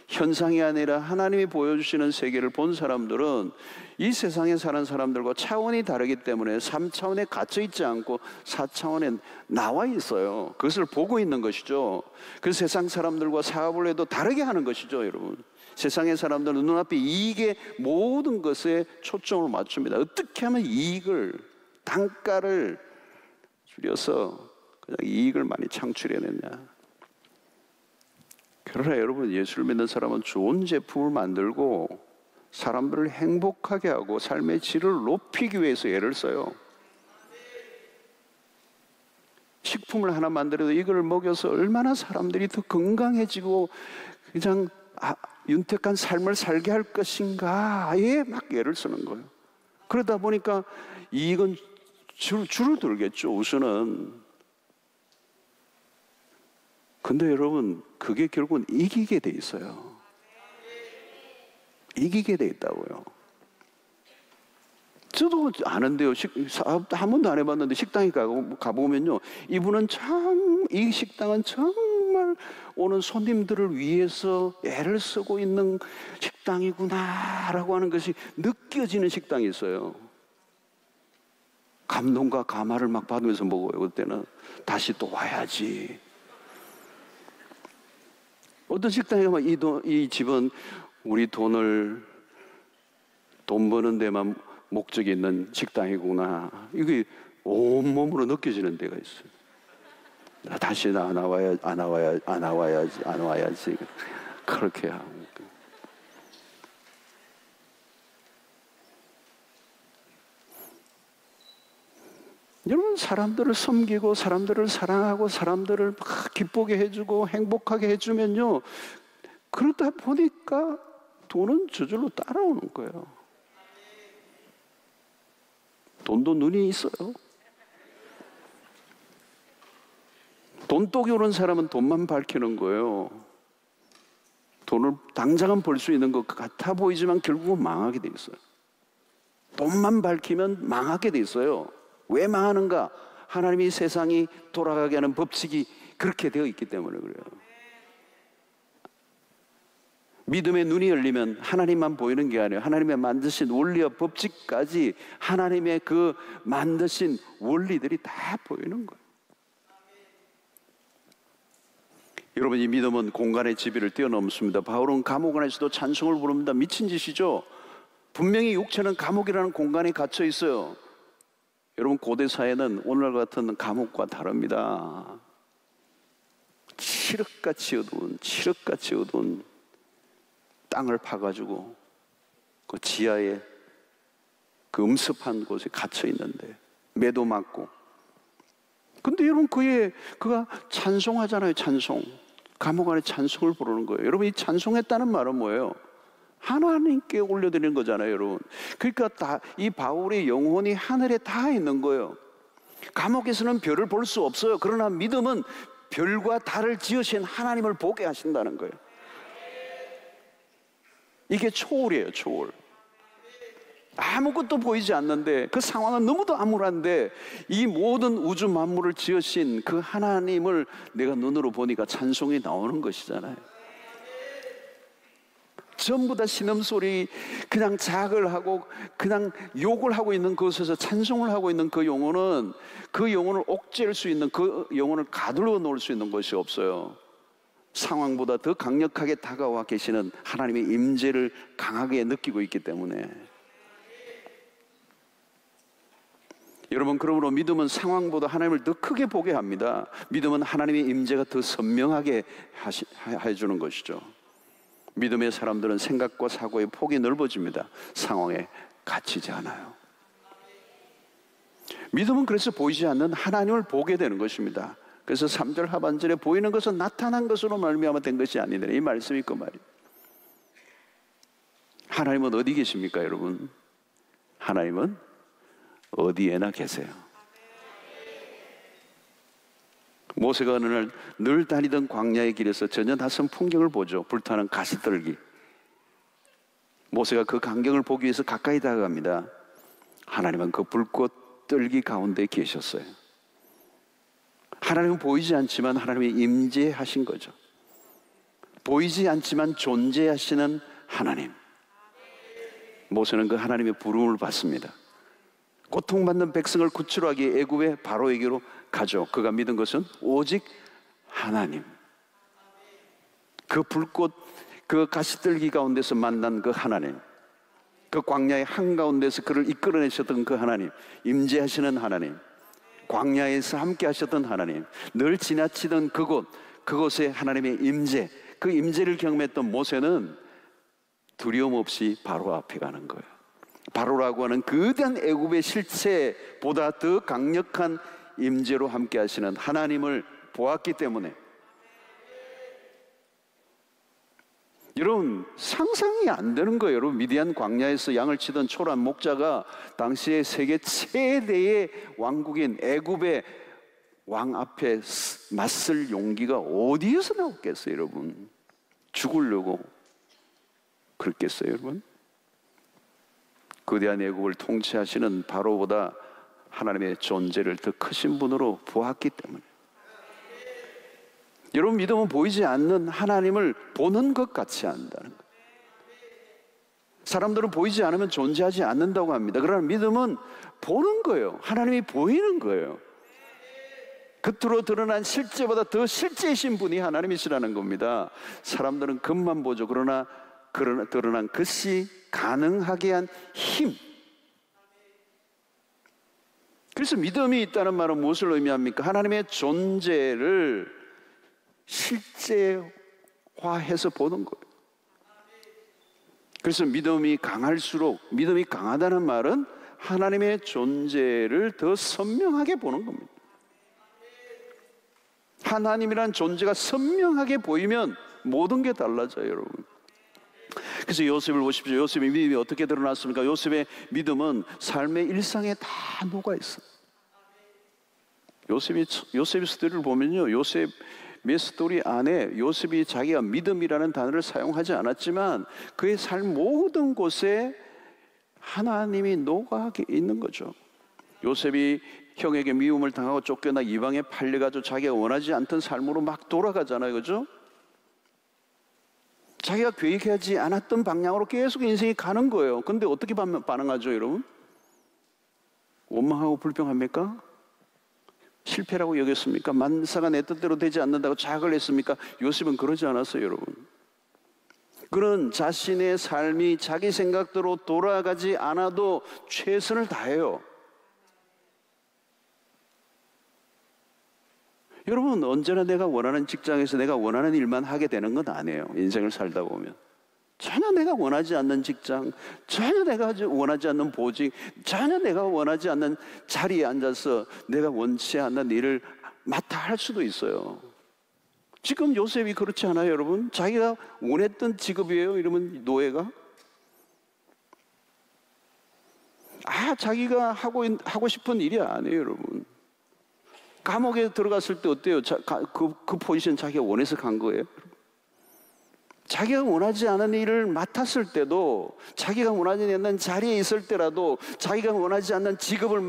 현상이 아니라 하나님이 보여주시는 세계를 본 사람들은 이 세상에 사는 사람들과 차원이 다르기 때문에 3차원에 갇혀 있지 않고 4차원에 나와 있어요. 그것을 보고 있는 것이죠. 그 세상 사람들과 사업을 해도 다르게 하는 것이죠, 여러분. 세상의 사람들은 눈앞에 이익의 모든 것에 초점을 맞춥니다. 어떻게 하면 이익을, 단가를 줄여서 그냥 이익을 많이 창출해내냐. 그러나 여러분, 예수를 믿는 사람은 좋은 제품을 만들고 사람들을 행복하게 하고 삶의 질을 높이기 위해서 애를 써요. 식품을 하나 만들어도 이걸 먹여서 얼마나 사람들이 더 건강해지고 그냥 윤택한 삶을 살게 할 것인가에 막 애를 쓰는 거예요. 그러다 보니까 이익은 줄어들겠죠, 우선은. 근데 여러분, 그게 결국은 이기게 돼 있어요. 이기게 돼 있다고요. 저도 아는데요. 사업 한 번도 안 해봤는데 식당에 가보면요, 이분은 이 식당은 정말 오는 손님들을 위해서 애를 쓰고 있는 식당이구나라고 하는 것이 느껴지는 식당이 있어요. 감동과 감화를 막 받으면서 먹어요. 그때는 다시 또 와야지. 어떤 식당에 가면 이 집은 우리 돈 버는 데만 목적이 있는 식당이구나, 이게 온몸으로 느껴지는 데가 있어요. 다시 안 와야지. 그렇게 하고. 여러분, 사람들을 섬기고 사람들을 사랑하고 사람들을 막 기쁘게 해주고 행복하게 해주면요, 그러다 보니까 돈은 저절로 따라오는 거예요. 돈도 눈이 있어요. 돈독이 오는 사람은 돈만 밝히는 거예요. 돈을 당장은 벌 수 있는 것 같아 보이지만 결국은 망하게 돼 있어요. 돈만 밝히면 망하게 돼 있어요. 왜 망하는가? 하나님이 세상이 돌아가게 하는 법칙이 그렇게 되어 있기 때문에 그래요. 믿음의 눈이 열리면 하나님만 보이는 게 아니에요. 하나님의 만드신 원리와 법칙까지, 하나님의 그 만드신 원리들이 다 보이는 거예요. 여러분, 이 믿음은 공간의 지배를 뛰어넘습니다. 바울은 감옥 안에서도 찬송을 부릅니다. 미친 짓이죠. 분명히 육체는 감옥이라는 공간에 갇혀 있어요. 여러분, 고대 사회는 오늘 같은 감옥과 다릅니다. 칠흑같이 어두운 땅을 파가지고 그 지하에 그 음습한 곳에 갇혀 있는데 매도 맞고. 근데 여러분, 그가 찬송하잖아요. 찬송. 감옥 안에 찬송을 부르는 거예요. 여러분, 이 찬송했다는 말은 뭐예요? 하나님께 올려드리는 거잖아요, 여러분. 그러니까 이 바울의 영혼이 하늘에 닿아 있는 거예요. 감옥에서는 별을 볼 수 없어요. 그러나 믿음은 별과 달을 지으신 하나님을 보게 하신다는 거예요. 이게 초월이에요, 초월. 아무것도 보이지 않는데, 그 상황은 너무도 암울한데 이 모든 우주 만물을 지으신 그 하나님을 내가 눈으로 보니까 찬송이 나오는 것이잖아요. 전부 다 신음소리, 그냥 자글 하고 그냥 욕을 하고 있는 그곳에서 찬송을 하고 있는 그 영혼은, 그 영혼을 옥죄할 수 있는, 그 영혼을 가둘러 놓을 수 있는 것이 없어요. 상황보다 더 강력하게 다가와 계시는 하나님의 임재를 강하게 느끼고 있기 때문에. 여러분, 그러므로 믿음은 상황보다 하나님을 더 크게 보게 합니다. 믿음은 하나님의 임재가 더 선명하게 해주는 것이죠. 믿음의 사람들은 생각과 사고의 폭이 넓어집니다. 상황에 갇히지 않아요. 믿음은 그래서 보이지 않는 하나님을 보게 되는 것입니다. 그래서 3절 하반절에 보이는 것은 나타난 것으로 말미암아 된 것이 아니더라, 이 말씀이 그 말이에요. 하나님은 어디 계십니까, 여러분? 하나님은 어디에나 계세요. 모세가 어느 날 늘 다니던 광야의 길에서 전혀 낯선 풍경을 보죠. 불타는 가시떨기. 모세가 그 광경을 보기 위해서 가까이 다가갑니다. 하나님은 그 불꽃 떨기 가운데 계셨어요. 하나님은 보이지 않지만 하나님이 임재하신 거죠. 보이지 않지만 존재하시는 하나님. 모세는 그 하나님의 부름을 받습니다. 고통받는 백성을 구출하기 위해 애굽의 바로에게로 가죠. 그가 믿은 것은 오직 하나님. 그 불꽃, 그 가시떨기 가운데서 만난 그 하나님, 그 광야의 한가운데서 그를 이끌어내셨던 그 하나님, 임재하시는 하나님, 광야에서 함께 하셨던 하나님, 늘 지나치던 그곳에 하나님의 임재, 그 임재를 경험했던 모세는 두려움 없이 바로 앞에 가는 거예요. 바로라고 하는 거대한 애굽의 실체보다 더 강력한 임재로 함께 하시는 하나님을 보았기 때문에, 여러분 상상이 안 되는 거예요. 여러분, 미디안 광야에서 양을 치던 초란 목자가 당시에 세계 최대의 왕국인 애굽의 왕 앞에 맞설 용기가 어디에서 나왔겠어요, 여러분? 죽으려고 그랬겠어요, 여러분? 거대한 애국을 통치하시는 바로보다 하나님의 존재를 더 크신 분으로 보았기 때문에. 여러분, 믿음은 보이지 않는 하나님을 보는 것 같이 한다는 거예요. 사람들은 보이지 않으면 존재하지 않는다고 합니다. 그러나 믿음은 보는 거예요. 하나님이 보이는 거예요. 겉으로 드러난 실제보다 더 실제이신 분이 하나님이시라는 겁니다. 사람들은 겉만 보죠. 그러나 드러난 것이 가능하게 한 힘. 그래서 믿음이 있다는 말은 무엇을 의미합니까? 하나님의 존재를 실제화해서 보는 거예요. 그래서 믿음이 강할수록, 믿음이 강하다는 말은 하나님의 존재를 더 선명하게 보는 겁니다. 하나님이란 존재가 선명하게 보이면 모든 게 달라져요, 여러분. 그래서 요셉을 보십시오. 요셉의 믿음이 어떻게 드러났습니까? 요셉의 믿음은 삶의 일상에 다 녹아있어요. 요셉의 스토리를 보면요, 요셉의 스토리 안에 요셉이 자기가 믿음이라는 단어를 사용하지 않았지만 그의 삶 모든 곳에 하나님이 녹아 있는 거죠. 요셉이 형에게 미움을 당하고 쫓겨나 이방에 팔려가지고 자기가 원하지 않던 삶으로 막 돌아가잖아요, 그죠? 자기가 계획하지 않았던 방향으로 계속 인생이 가는 거예요. 근데 어떻게 반응하죠, 여러분? 원망하고 불평합니까? 실패라고 여겼습니까? 만사가 내 뜻대로 되지 않는다고 자각을 했습니까? 요셉은 그러지 않았어요, 여러분. 그는 자신의 삶이 자기 생각대로 돌아가지 않아도 최선을 다해요. 여러분, 언제나 내가 원하는 직장에서 내가 원하는 일만 하게 되는 건 아니에요. 인생을 살다 보면 전혀 내가 원하지 않는 직장, 전혀 내가 원하지 않는 보직, 전혀 내가 원하지 않는 자리에 앉아서 내가 원치 않는 일을 맡아 할 수도 있어요. 지금 요셉이 그렇지 않아요, 여러분? 자기가 원했던 직업이에요, 이러면 노예가? 자기가 하고 싶은 일이 아니에요, 여러분. 감옥에 들어갔을 때 어때요? 그 포지션 자기가 원해서 간 거예요? 자기가 원하지 않은 일을 맡았을 때도, 자기가 원하지 않는 자리에 있을 때라도, 자기가 원하지 않는 직업을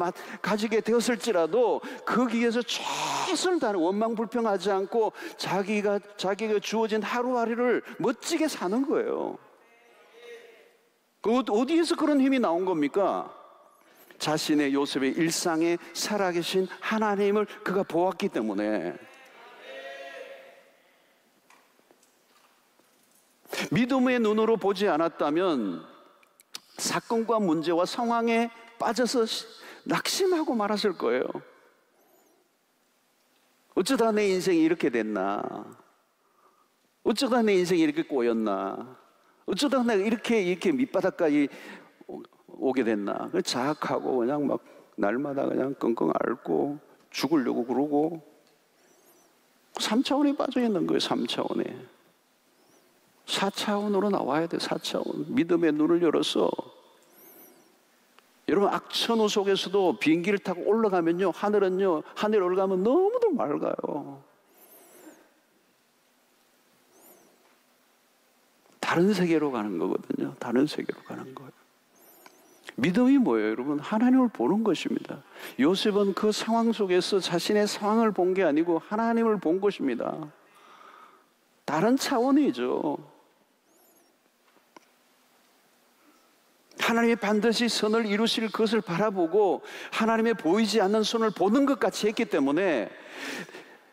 가지게 되었을지라도 거기에서 최선을 다하는, 원망불평하지 않고 자기가 주어진 하루하루를 멋지게 사는 거예요. 어디에서 그런 힘이 나온 겁니까? 자신의 요셉의 일상에 살아계신 하나님을 그가 보았기 때문에. 믿음의 눈으로 보지 않았다면 사건과 문제와 상황에 빠져서 낙심하고 말았을 거예요. 어쩌다 내 인생이 이렇게 됐나? 어쩌다 내 인생이 이렇게 꼬였나? 어쩌다 내가 이렇게 밑바닥까지 오게 됐나? 자학하고 그냥 막 날마다 그냥 끙끙 앓고 죽으려고 그러고 3차원에 빠져 있는 거예요. 3차원에. 4차원으로 나와야 돼. 4차원. 믿음의 눈을 열어서. 여러분, 악천후 속에서도 비행기를 타고 올라가면요, 하늘 올라가면 너무도 맑아요. 다른 세계로 가는 거거든요. 다른 세계로 가는 거예요. 믿음이 뭐예요, 여러분? 하나님을 보는 것입니다. 요셉은 그 상황 속에서 자신의 상황을 본 게 아니고 하나님을 본 것입니다. 다른 차원이죠. 하나님이 반드시 선을 이루실 것을 바라보고 하나님의 보이지 않는 손을 보는 것 같이 했기 때문에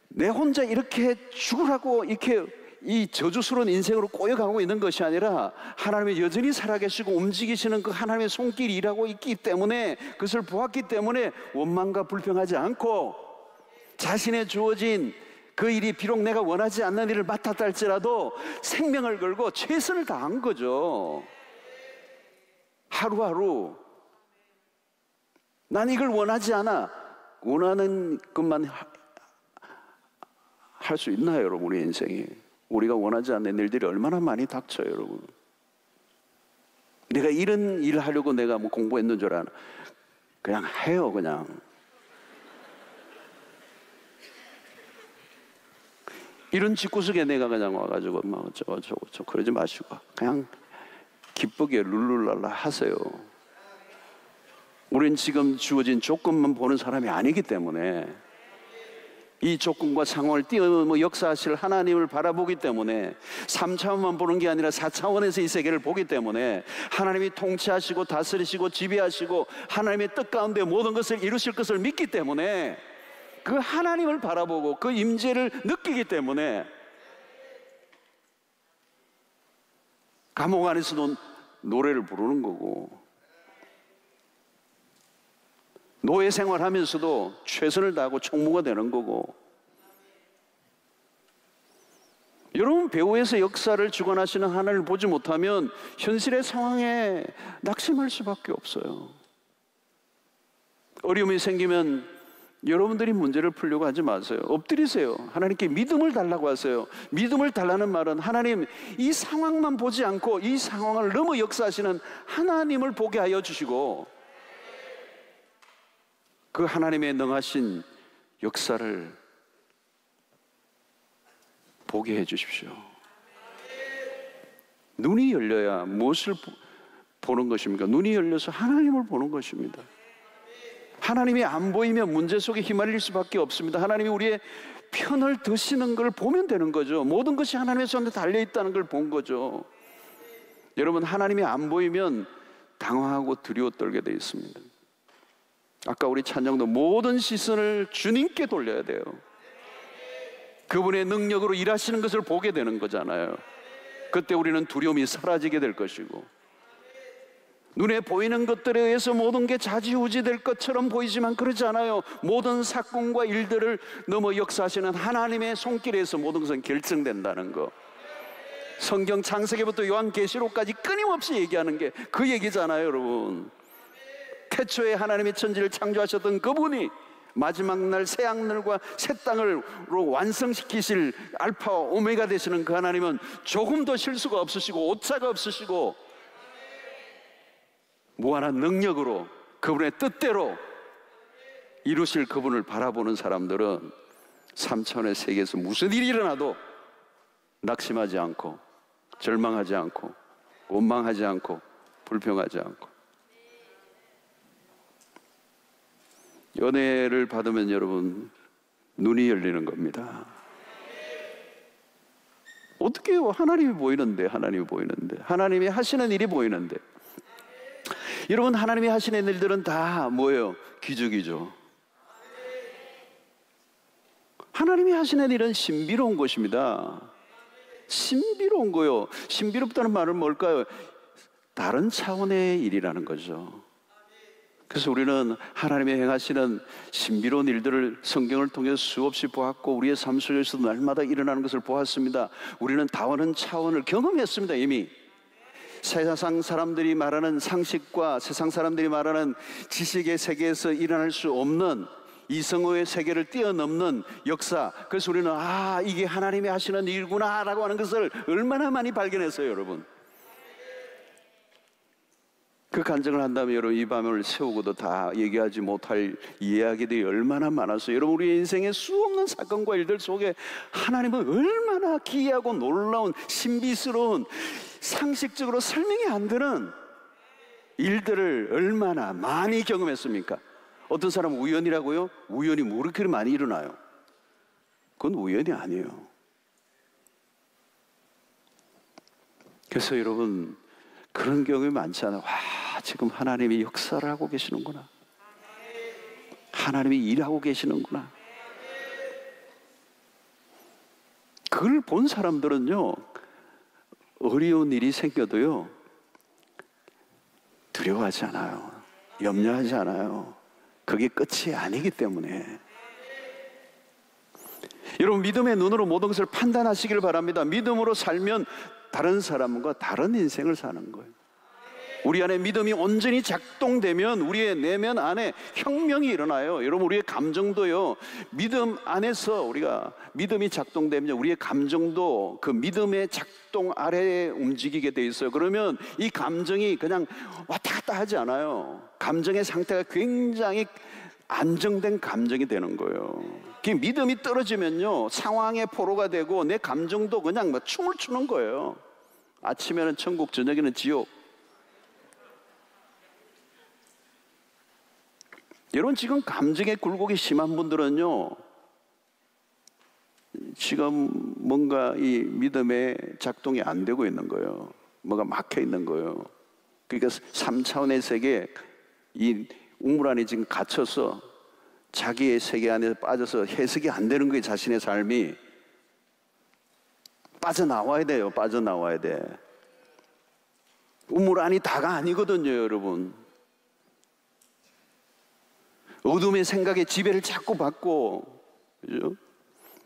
내 혼자 이렇게 죽으라고 이렇게 이 저주스러운 인생으로 꼬여가고 있는 것이 아니라 하나님이 여전히 살아계시고 움직이시는 그 하나님의 손길이 일하고 있기 때문에, 그것을 보았기 때문에 원망과 불평하지 않고 자신의 주어진 그 일이 비록 내가 원하지 않는 일을 맡았다 할지라도 생명을 걸고 최선을 다한 거죠. 하루하루 난 이걸 원하지 않아. 원하는 것만 할 수 있나요, 여러분? 우리 인생이 우리가 원하지 않는 일들이 얼마나 많이 닥쳐요, 여러분. 내가 이런 일을 하려고 내가 뭐 공부했는 줄 아나? 그냥 해요, 그냥. 이런 집구석에 내가 그냥 와가지고 뭐 저거 그러지 마시고 그냥 기쁘게 룰루랄라 하세요. 우린 지금 주어진 조건만 보는 사람이 아니기 때문에, 이 조건과 상황을 뛰어넘어 역사하실 하나님을 바라보기 때문에, 3차원만 보는 게 아니라 4차원에서 이 세계를 보기 때문에, 하나님이 통치하시고 다스리시고 지배하시고 하나님의 뜻 가운데 모든 것을 이루실 것을 믿기 때문에, 그 하나님을 바라보고 그 임재를 느끼기 때문에 감옥 안에서도 노래를 부르는 거고, 노예 생활하면서도 최선을 다하고 총무가 되는 거고. 여러분, 배후에서 역사를 주관하시는 하나님을 보지 못하면 현실의 상황에 낙심할 수밖에 없어요. 어려움이 생기면 여러분들이 문제를 풀려고 하지 마세요. 엎드리세요. 하나님께 믿음을 달라고 하세요. 믿음을 달라는 말은 하나님, 이 상황만 보지 않고 이 상황을 넘어 역사하시는 하나님을 보게 하여 주시고, 그 하나님의 능하신 역사를 보게 해 주십시오. 눈이 열려야 무엇을 보는 것입니까? 눈이 열려서 하나님을 보는 것입니다. 하나님이 안 보이면 문제 속에 휘말릴 수밖에 없습니다. 하나님이 우리의 편을 드시는 걸 보면 되는 거죠. 모든 것이 하나님의 손에 달려있다는 걸 본 거죠. 여러분, 하나님이 안 보이면 당황하고 두려워 떨게 되어 있습니다. 아까 우리 찬양도 모든 시선을 주님께 돌려야 돼요. 그분의 능력으로 일하시는 것을 보게 되는 거잖아요. 그때 우리는 두려움이 사라지게 될 것이고, 눈에 보이는 것들에 의해서 모든 게 좌지우지될 것처럼 보이지만 그렇지 않아요. 모든 사건과 일들을 넘어 역사하시는 하나님의 손길에서 모든 것은 결정된다는 거. 성경 창세기부터 요한계시록까지 끊임없이 얘기하는 게 그 얘기잖아요, 여러분. 태초에 하나님의 천지를 창조하셨던 그분이 마지막 날 새 하늘과 새 땅을 완성시키실 알파와 오메가 되시는 그 하나님은 조금 더 실수가 없으시고 오차가 없으시고 무한한 능력으로 그분의 뜻대로 이루실 그분을 바라보는 사람들은 3차원의 세계에서 무슨 일이 일어나도 낙심하지 않고 절망하지 않고 원망하지 않고 불평하지 않고. 연애를 받으면 여러분 눈이 열리는 겁니다. 어떻게 해요? 하나님이 보이는데, 하나님이 하시는 일이 보이는데. 여러분, 하나님이 하시는 일들은 다 뭐예요? 기적이죠. 하나님이 하시는 일은 신비로운 것입니다. 신비로운 거요. 신비롭다는 말은 뭘까요? 다른 차원의 일이라는 거죠. 그래서 우리는 하나님이 행하시는 신비로운 일들을 성경을 통해서 수없이 보았고 우리의 삶 속에서도 날마다 일어나는 것을 보았습니다. 우리는 다른 차원을 경험했습니다. 이미 세상 사람들이 말하는 상식과 세상 사람들이 말하는 지식의 세계에서 일어날 수 없는 이성의 세계를 뛰어넘는 역사. 그래서 우리는 이게 하나님이 하시는 일구나 라고 하는 것을 얼마나 많이 발견했어요, 여러분. 그 간증을 한다면 여러분, 이 밤을 세우고도 다 얘기하지 못할 이야기들이 얼마나 많았어요. 여러분, 우리 인생의 수없는 사건과 일들 속에 하나님은 얼마나 기이하고 놀라운 신비스러운 상식적으로 설명이 안 되는 일들을 얼마나 많이 경험했습니까? 어떤 사람은 우연이라고요? 우연이 뭐 그렇게 많이 일어나요? 그건 우연이 아니에요. 그래서 여러분, 그런 경험이 많잖아요. 지금 하나님이 역사를 하고 계시는구나. 하나님이 일하고 계시는구나. 그걸 본 사람들은요, 어려운 일이 생겨도요, 두려워하지 않아요. 염려하지 않아요. 그게 끝이 아니기 때문에. 여러분, 믿음의 눈으로 모든 것을 판단하시길 바랍니다. 믿음으로 살면 다른 사람과 다른 인생을 사는 거예요. 우리 안에 믿음이 온전히 작동되면 우리의 내면 안에 혁명이 일어나요. 여러분, 우리의 감정도요, 믿음 안에서 우리가 믿음이 작동되면 우리의 감정도 그 믿음의 작동 아래에 움직이게 돼 있어요. 그러면 이 감정이 그냥 왔다 갔다 하지 않아요. 감정의 상태가 굉장히 안정된 감정이 되는 거예요. 그 믿음이 떨어지면요, 상황의 포로가 되고 내 감정도 그냥 막 춤을 추는 거예요. 아침에는 천국, 저녁에는 지옥. 여러분, 지금 감정의 굴곡이 심한 분들은요, 지금 뭔가 이 믿음의 작동이 안 되고 있는 거예요. 뭔가 막혀 있는 거예요. 그러니까 3차원의 세계, 이 우물 안에 지금 갇혀서 자기의 세계 안에 빠져서 해석이 안 되는 거예요. 자신의 삶이. 빠져나와야 돼요. 빠져나와야 돼. 우물 안이 다가 아니거든요, 여러분. 어둠의 생각에 지배를 자꾸 받고, 그죠?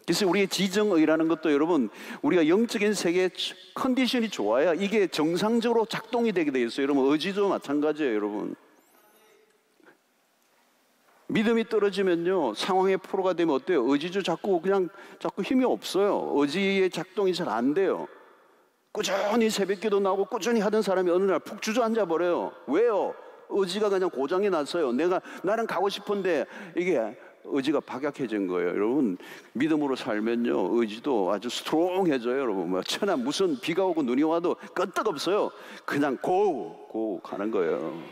그래서 우리의 지정의라는 것도 여러분, 우리가 영적인 세계의 컨디션이 좋아야 이게 정상적으로 작동이 되게 돼 있어요. 여러분, 의지도 마찬가지예요, 여러분. 믿음이 떨어지면요, 상황의 포로가 되면 어때요? 의지도 자꾸 힘이 없어요. 의지의 작동이 잘 안 돼요. 꾸준히 새벽기도 나오고 꾸준히 하던 사람이 어느 날 푹 주저앉아 버려요. 왜요? 의지가 그냥 고장이 났어요. 나는 가고 싶은데 이게 의지가 박약해진 거예요. 여러분, 믿음으로 살면요, 의지도 아주 스트롱해져요. 여러분, 무슨 비가 오고 눈이 와도 끄떡없어요. 그냥 고 가는 거예요.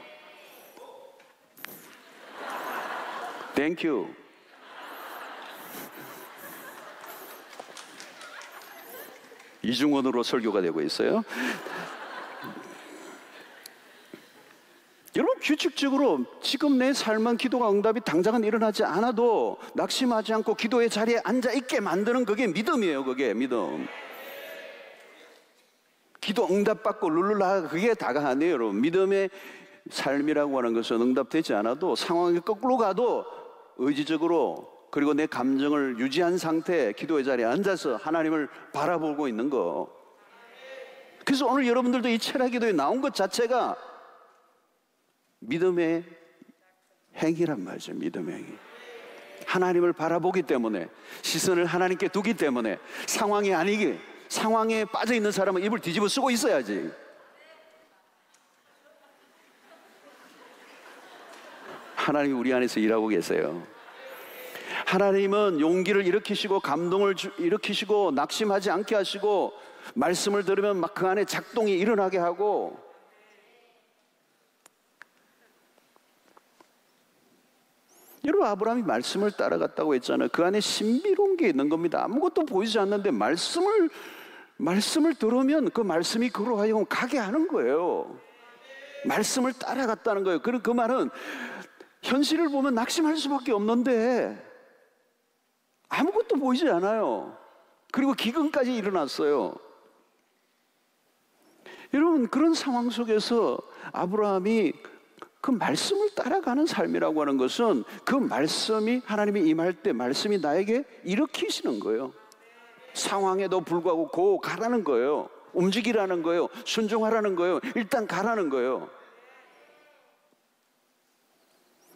땡큐. 이중원으로 설교가 되고 있어요. 여러분, 규칙적으로 지금 내 삶은 기도가 응답이 당장은 일어나지 않아도 낙심하지 않고 기도의 자리에 앉아있게 만드는 그게 믿음이에요. 그게 믿음. 기도 응답받고 룰루라, 그게 다가 아니에요, 여러분. 믿음의 삶이라고 하는 것은 응답되지 않아도 상황이 거꾸로 가도 의지적으로, 그리고 내 감정을 유지한 상태에 기도의 자리에 앉아서 하나님을 바라보고 있는 거. 그래서 오늘 여러분들도 이 철학기도에 나온 것 자체가 믿음의 행위란 말이죠. 믿음의 행위. 하나님을 바라보기 때문에, 시선을 하나님께 두기 때문에, 상황에 빠져 있는 사람은 입을 뒤집어 쓰고 있어야지. 하나님이 우리 안에서 일하고 계세요. 하나님은 용기를 일으키시고 감동을 일으키시고 낙심하지 않게 하시고 말씀을 들으면 막 그 안에 작동이 일어나게 하고. 여러분, 아브라함이 말씀을 따라갔다고 했잖아요. 그 안에 신비로운 게 있는 겁니다. 아무것도 보이지 않는데 말씀을 들으면 그 말씀이 그로 하여금 가게 하는 거예요. 말씀을 따라갔다는 거예요. 그 말은 현실을 보면 낙심할 수밖에 없는데 아무것도 보이지 않아요. 그리고 기근까지 일어났어요. 여러분, 그런 상황 속에서 아브라함이 그 말씀을 따라가는 삶이라고 하는 것은 그 말씀이, 하나님이 임할 때 말씀이 나에게 일으키시는 거예요. 상황에도 불구하고 가라는 거예요. 움직이라는 거예요. 순종하라는 거예요. 일단 가라는 거예요.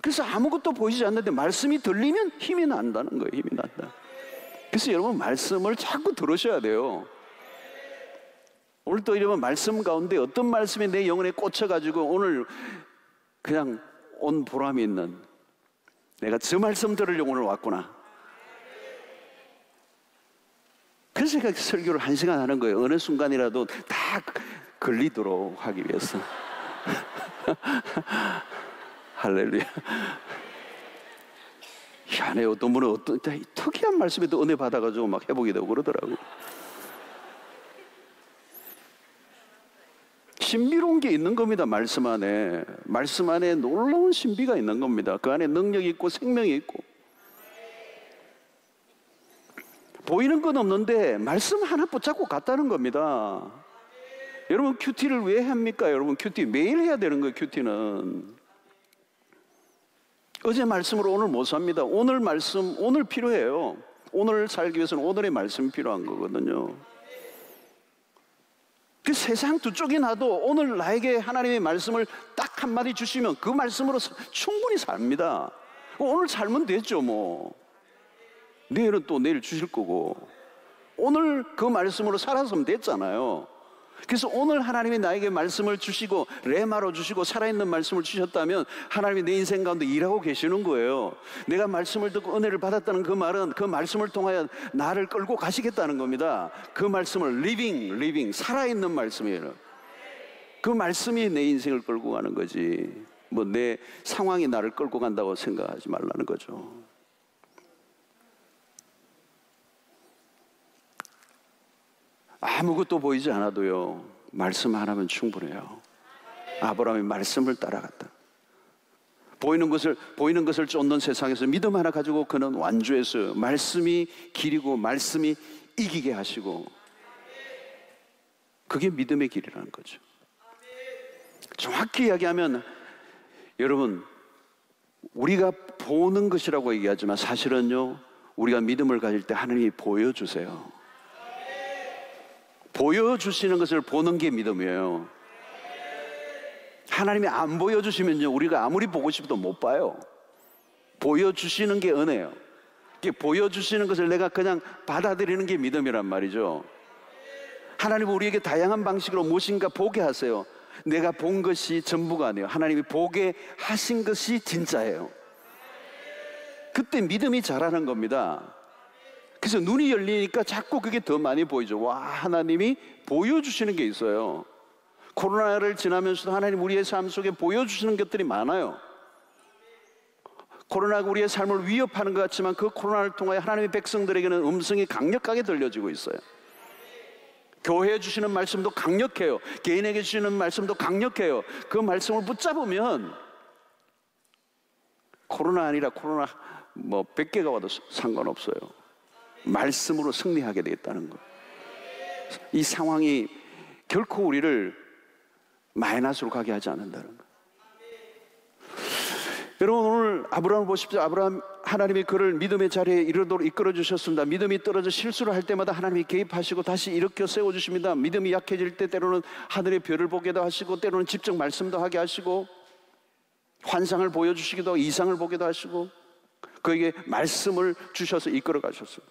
그래서 아무것도 보이지 않는데 말씀이 들리면 힘이 난다는 거예요. 힘이 난다. 그래서 여러분 말씀을 자꾸 들으셔야 돼요. 오늘 또 이러면 말씀 가운데 어떤 말씀이 내 영혼에 꽂혀가지고 오늘 그냥 온 보람이 있는, 내가 저 말씀 들으려고 오늘 왔구나. 그래서 제가 설교를 1시간 하는 거예요. 어느 순간이라도 다 걸리도록 하기 위해서. 할렐루야. 희한해요. 어떤 분은 어떤 특이한 말씀에도 은혜 받아가지고 막 해보게 되고 그러더라고요. 신비로운 게 있는 겁니다. 말씀 안에. 말씀 안에 놀라운 신비가 있는 겁니다. 그 안에 능력이 있고 생명이 있고. 보이는 건 없는데 말씀 하나 붙잡고 갔다는 겁니다. 여러분 큐티를 왜 합니까? 여러분 큐티 매일 해야 되는 거예요. 큐티는 어제 말씀으로 오늘 못 삽니다. 오늘 말씀 오늘 필요해요. 오늘 살기 위해서는 오늘의 말씀이 필요한 거거든요. 그 세상 두 쪽이 나도 오늘 나에게 하나님의 말씀을 딱 한마디 주시면 그 말씀으로 충분히 삽니다. 오늘 살면 됐죠 뭐. 내일은 또 내일 주실 거고 오늘 그 말씀으로 살았으면 됐잖아요. 그래서 오늘 하나님이 나에게 말씀을 주시고 레마로 주시고 살아있는 말씀을 주셨다면 하나님이 내 인생 가운데 일하고 계시는 거예요. 내가 말씀을 듣고 은혜를 받았다는 그 말은 그 말씀을 통하여 나를 끌고 가시겠다는 겁니다. 그 말씀을 리빙 살아있는 말씀이에요. 그 말씀이 내 인생을 끌고 가는 거지 뭐 내 상황이 나를 끌고 간다고 생각하지 말라는 거죠. 아무것도 보이지 않아도요 말씀 하나면 충분해요. 아브라함이 말씀을 따라갔다. 보이는 것을 쫓는 세상에서 믿음 하나 가지고 그는 완주했어요. 말씀이 길이고 말씀이 이기게 하시고, 그게 믿음의 길이라는 거죠. 정확히 이야기하면 여러분 우리가 보는 것이라고 얘기하지만 사실은요 우리가 믿음을 가질 때 하나님이 보여주세요. 보여주시는 것을 보는 게 믿음이에요. 하나님이 안 보여주시면요 우리가 아무리 보고 싶어도 못 봐요. 보여주시는 게 은혜예요. 보여주시는 것을 내가 그냥 받아들이는 게 믿음이란 말이죠. 하나님은 우리에게 다양한 방식으로 무엇인가 보게 하세요. 내가 본 것이 전부가 아니에요. 하나님이 보게 하신 것이 진짜예요. 그때 믿음이 자라는 겁니다. 그래서 눈이 열리니까 자꾸 그게 더 많이 보이죠. 와, 하나님이 보여주시는 게 있어요. 코로나를 지나면서도 하나님 우리의 삶 속에 보여주시는 것들이 많아요. 코로나가 우리의 삶을 위협하는 것 같지만 그 코로나를 통하여 하나님의 백성들에게는 음성이 강력하게 들려지고 있어요. 교회에 주시는 말씀도 강력해요. 개인에게 주시는 말씀도 강력해요. 그 말씀을 붙잡으면 코로나 아니라 코로나 뭐 100개가 와도 상관없어요. 말씀으로 승리하게 되겠다는 거. 이 상황이 결코 우리를 마이너스로 가게 하지 않는다는 거. 여러분 오늘 아브라함을 보십시오. 아브라함 하나님이 그를 믿음의 자리에 이르도록 이끌어 주셨습니다. 믿음이 떨어져 실수를 할 때마다 하나님이 개입하시고 다시 일으켜 세워주십니다. 믿음이 약해질 때 때로는 하늘의 별을 보게도 하시고 때로는 직접 말씀도 하게 하시고 환상을 보여주시기도 하고 이상을 보기도 하시고 그에게 말씀을 주셔서 이끌어 가셨어요.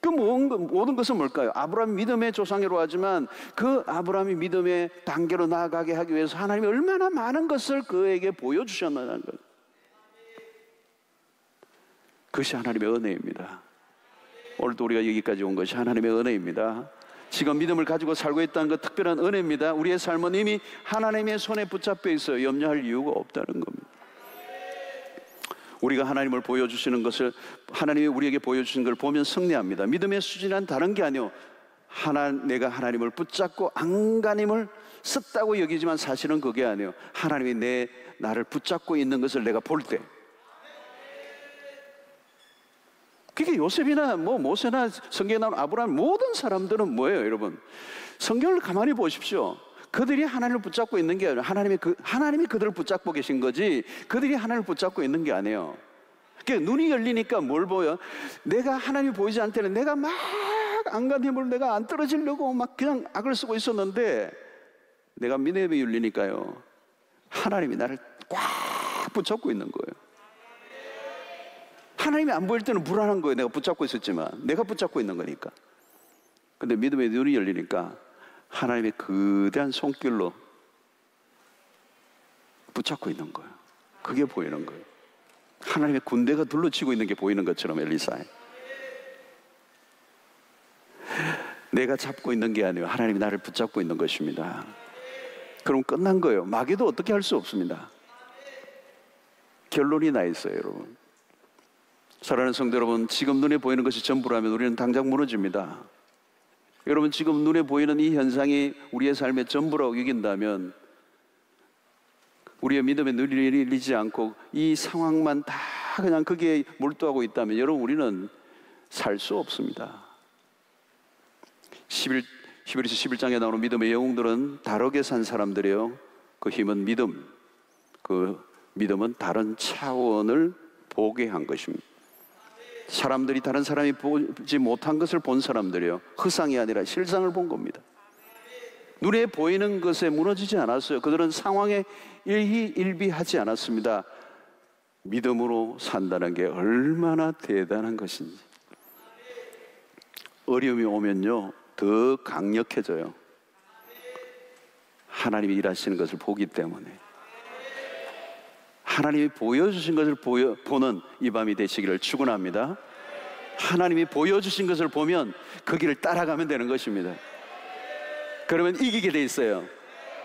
그 모든 것은 뭘까요? 아브라함 믿음의 조상이라고 하지만 그 아브라함이 믿음의 단계로 나아가게 하기 위해서 하나님이 얼마나 많은 것을 그에게 보여주셨느냐는 거예요. 그것이 하나님의 은혜입니다. 오늘도 우리가 여기까지 온 것이 하나님의 은혜입니다. 지금 믿음을 가지고 살고 있다는 것 특별한 은혜입니다. 우리의 삶은 이미 하나님의 손에 붙잡혀 있어요. 염려할 이유가 없다는 겁니다. 우리가 하나님을 보여주시는 것을, 하나님이 우리에게 보여주시는 걸 보면 승리합니다. 믿음의 수준은 다른 게 아니에요. 내가 하나님을 붙잡고 안간힘을 썼다고 여기지만 사실은 그게 아니에요. 하나님이 나를 붙잡고 있는 것을 내가 볼 때, 그게 요셉이나 모세나 성경에 나온 아브라함 모든 사람들은 뭐예요, 여러분? 성경을 가만히 보십시오. 그들이 하나님을 붙잡고 있는 게 아니라 하나님이 그들을 붙잡고 계신 거지 그들이 하나님을 붙잡고 있는 게 아니에요. 그러니까 눈이 열리니까 뭘 보여? 내가 하나님이 보이지 않을 때는 내가 막 강간 힘으로 내가 안 떨어지려고 막 그냥 악을 쓰고 있었는데 내가 믿음이 열리니까요, 하나님이 나를 꽉 붙잡고 있는 거예요. 하나님이 안 보일 때는 불안한 거예요. 내가 붙잡고 있었지만 내가 붙잡고 있는 거니까. 근데 믿음의 눈이 열리니까 하나님의 거대한 손길로 붙잡고 있는 거예요. 그게 보이는 거예요. 하나님의 군대가 둘러치고 있는 게 보이는 것처럼 엘리사에. 내가 잡고 있는 게 아니에요. 하나님이 나를 붙잡고 있는 것입니다. 그럼 끝난 거예요. 마귀도 어떻게 할 수 없습니다. 결론이 나 있어요, 여러분. 사랑하는 성도 여러분, 지금 눈에 보이는 것이 전부라면 우리는 당장 무너집니다. 여러분, 지금 눈에 보이는 이 현상이 우리의 삶의 전부라고 여긴다면, 우리의 믿음의 눈이 열리지 않고 이 상황만 다 그냥 거기에 몰두하고 있다면 여러분, 우리는 살 수 없습니다. 히브리서 11장에 나오는 믿음의 영웅들은 다르게 산 사람들이에요. 그 힘은 믿음, 그 믿음은 다른 차원을 보게 한 것입니다. 사람들이 다른 사람이 보지 못한 것을 본 사람들이에요. 허상이 아니라 실상을 본 겁니다. 눈에 보이는 것에 무너지지 않았어요. 그들은 상황에 일희일비하지 않았습니다. 믿음으로 산다는 게 얼마나 대단한 것인지. 어려움이 오면요, 더 강력해져요. 하나님이 일하시는 것을 보기 때문에. 하나님이 보여주신 것을 보는 이 밤이 되시기를 축원합니다. 하나님이 보여주신 것을 보면 그 길을 따라가면 되는 것입니다. 그러면 이기게 돼 있어요.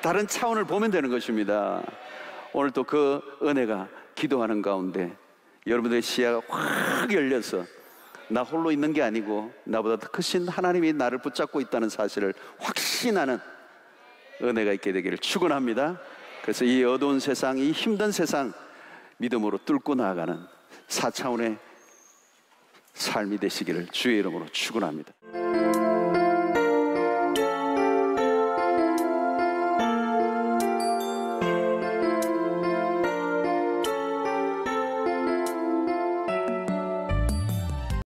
다른 차원을 보면 되는 것입니다. 오늘 또 그 은혜가 기도하는 가운데 여러분들의 시야가 확 열려서 나 홀로 있는 게 아니고 나보다 더 크신 하나님이 나를 붙잡고 있다는 사실을 확신하는 은혜가 있게 되기를 축원합니다. 그래서 이 어두운 세상, 이 힘든 세상 믿음으로 뚫고 나아가는 4차원의 삶이 되시기를 주의 이름으로 축원합니다.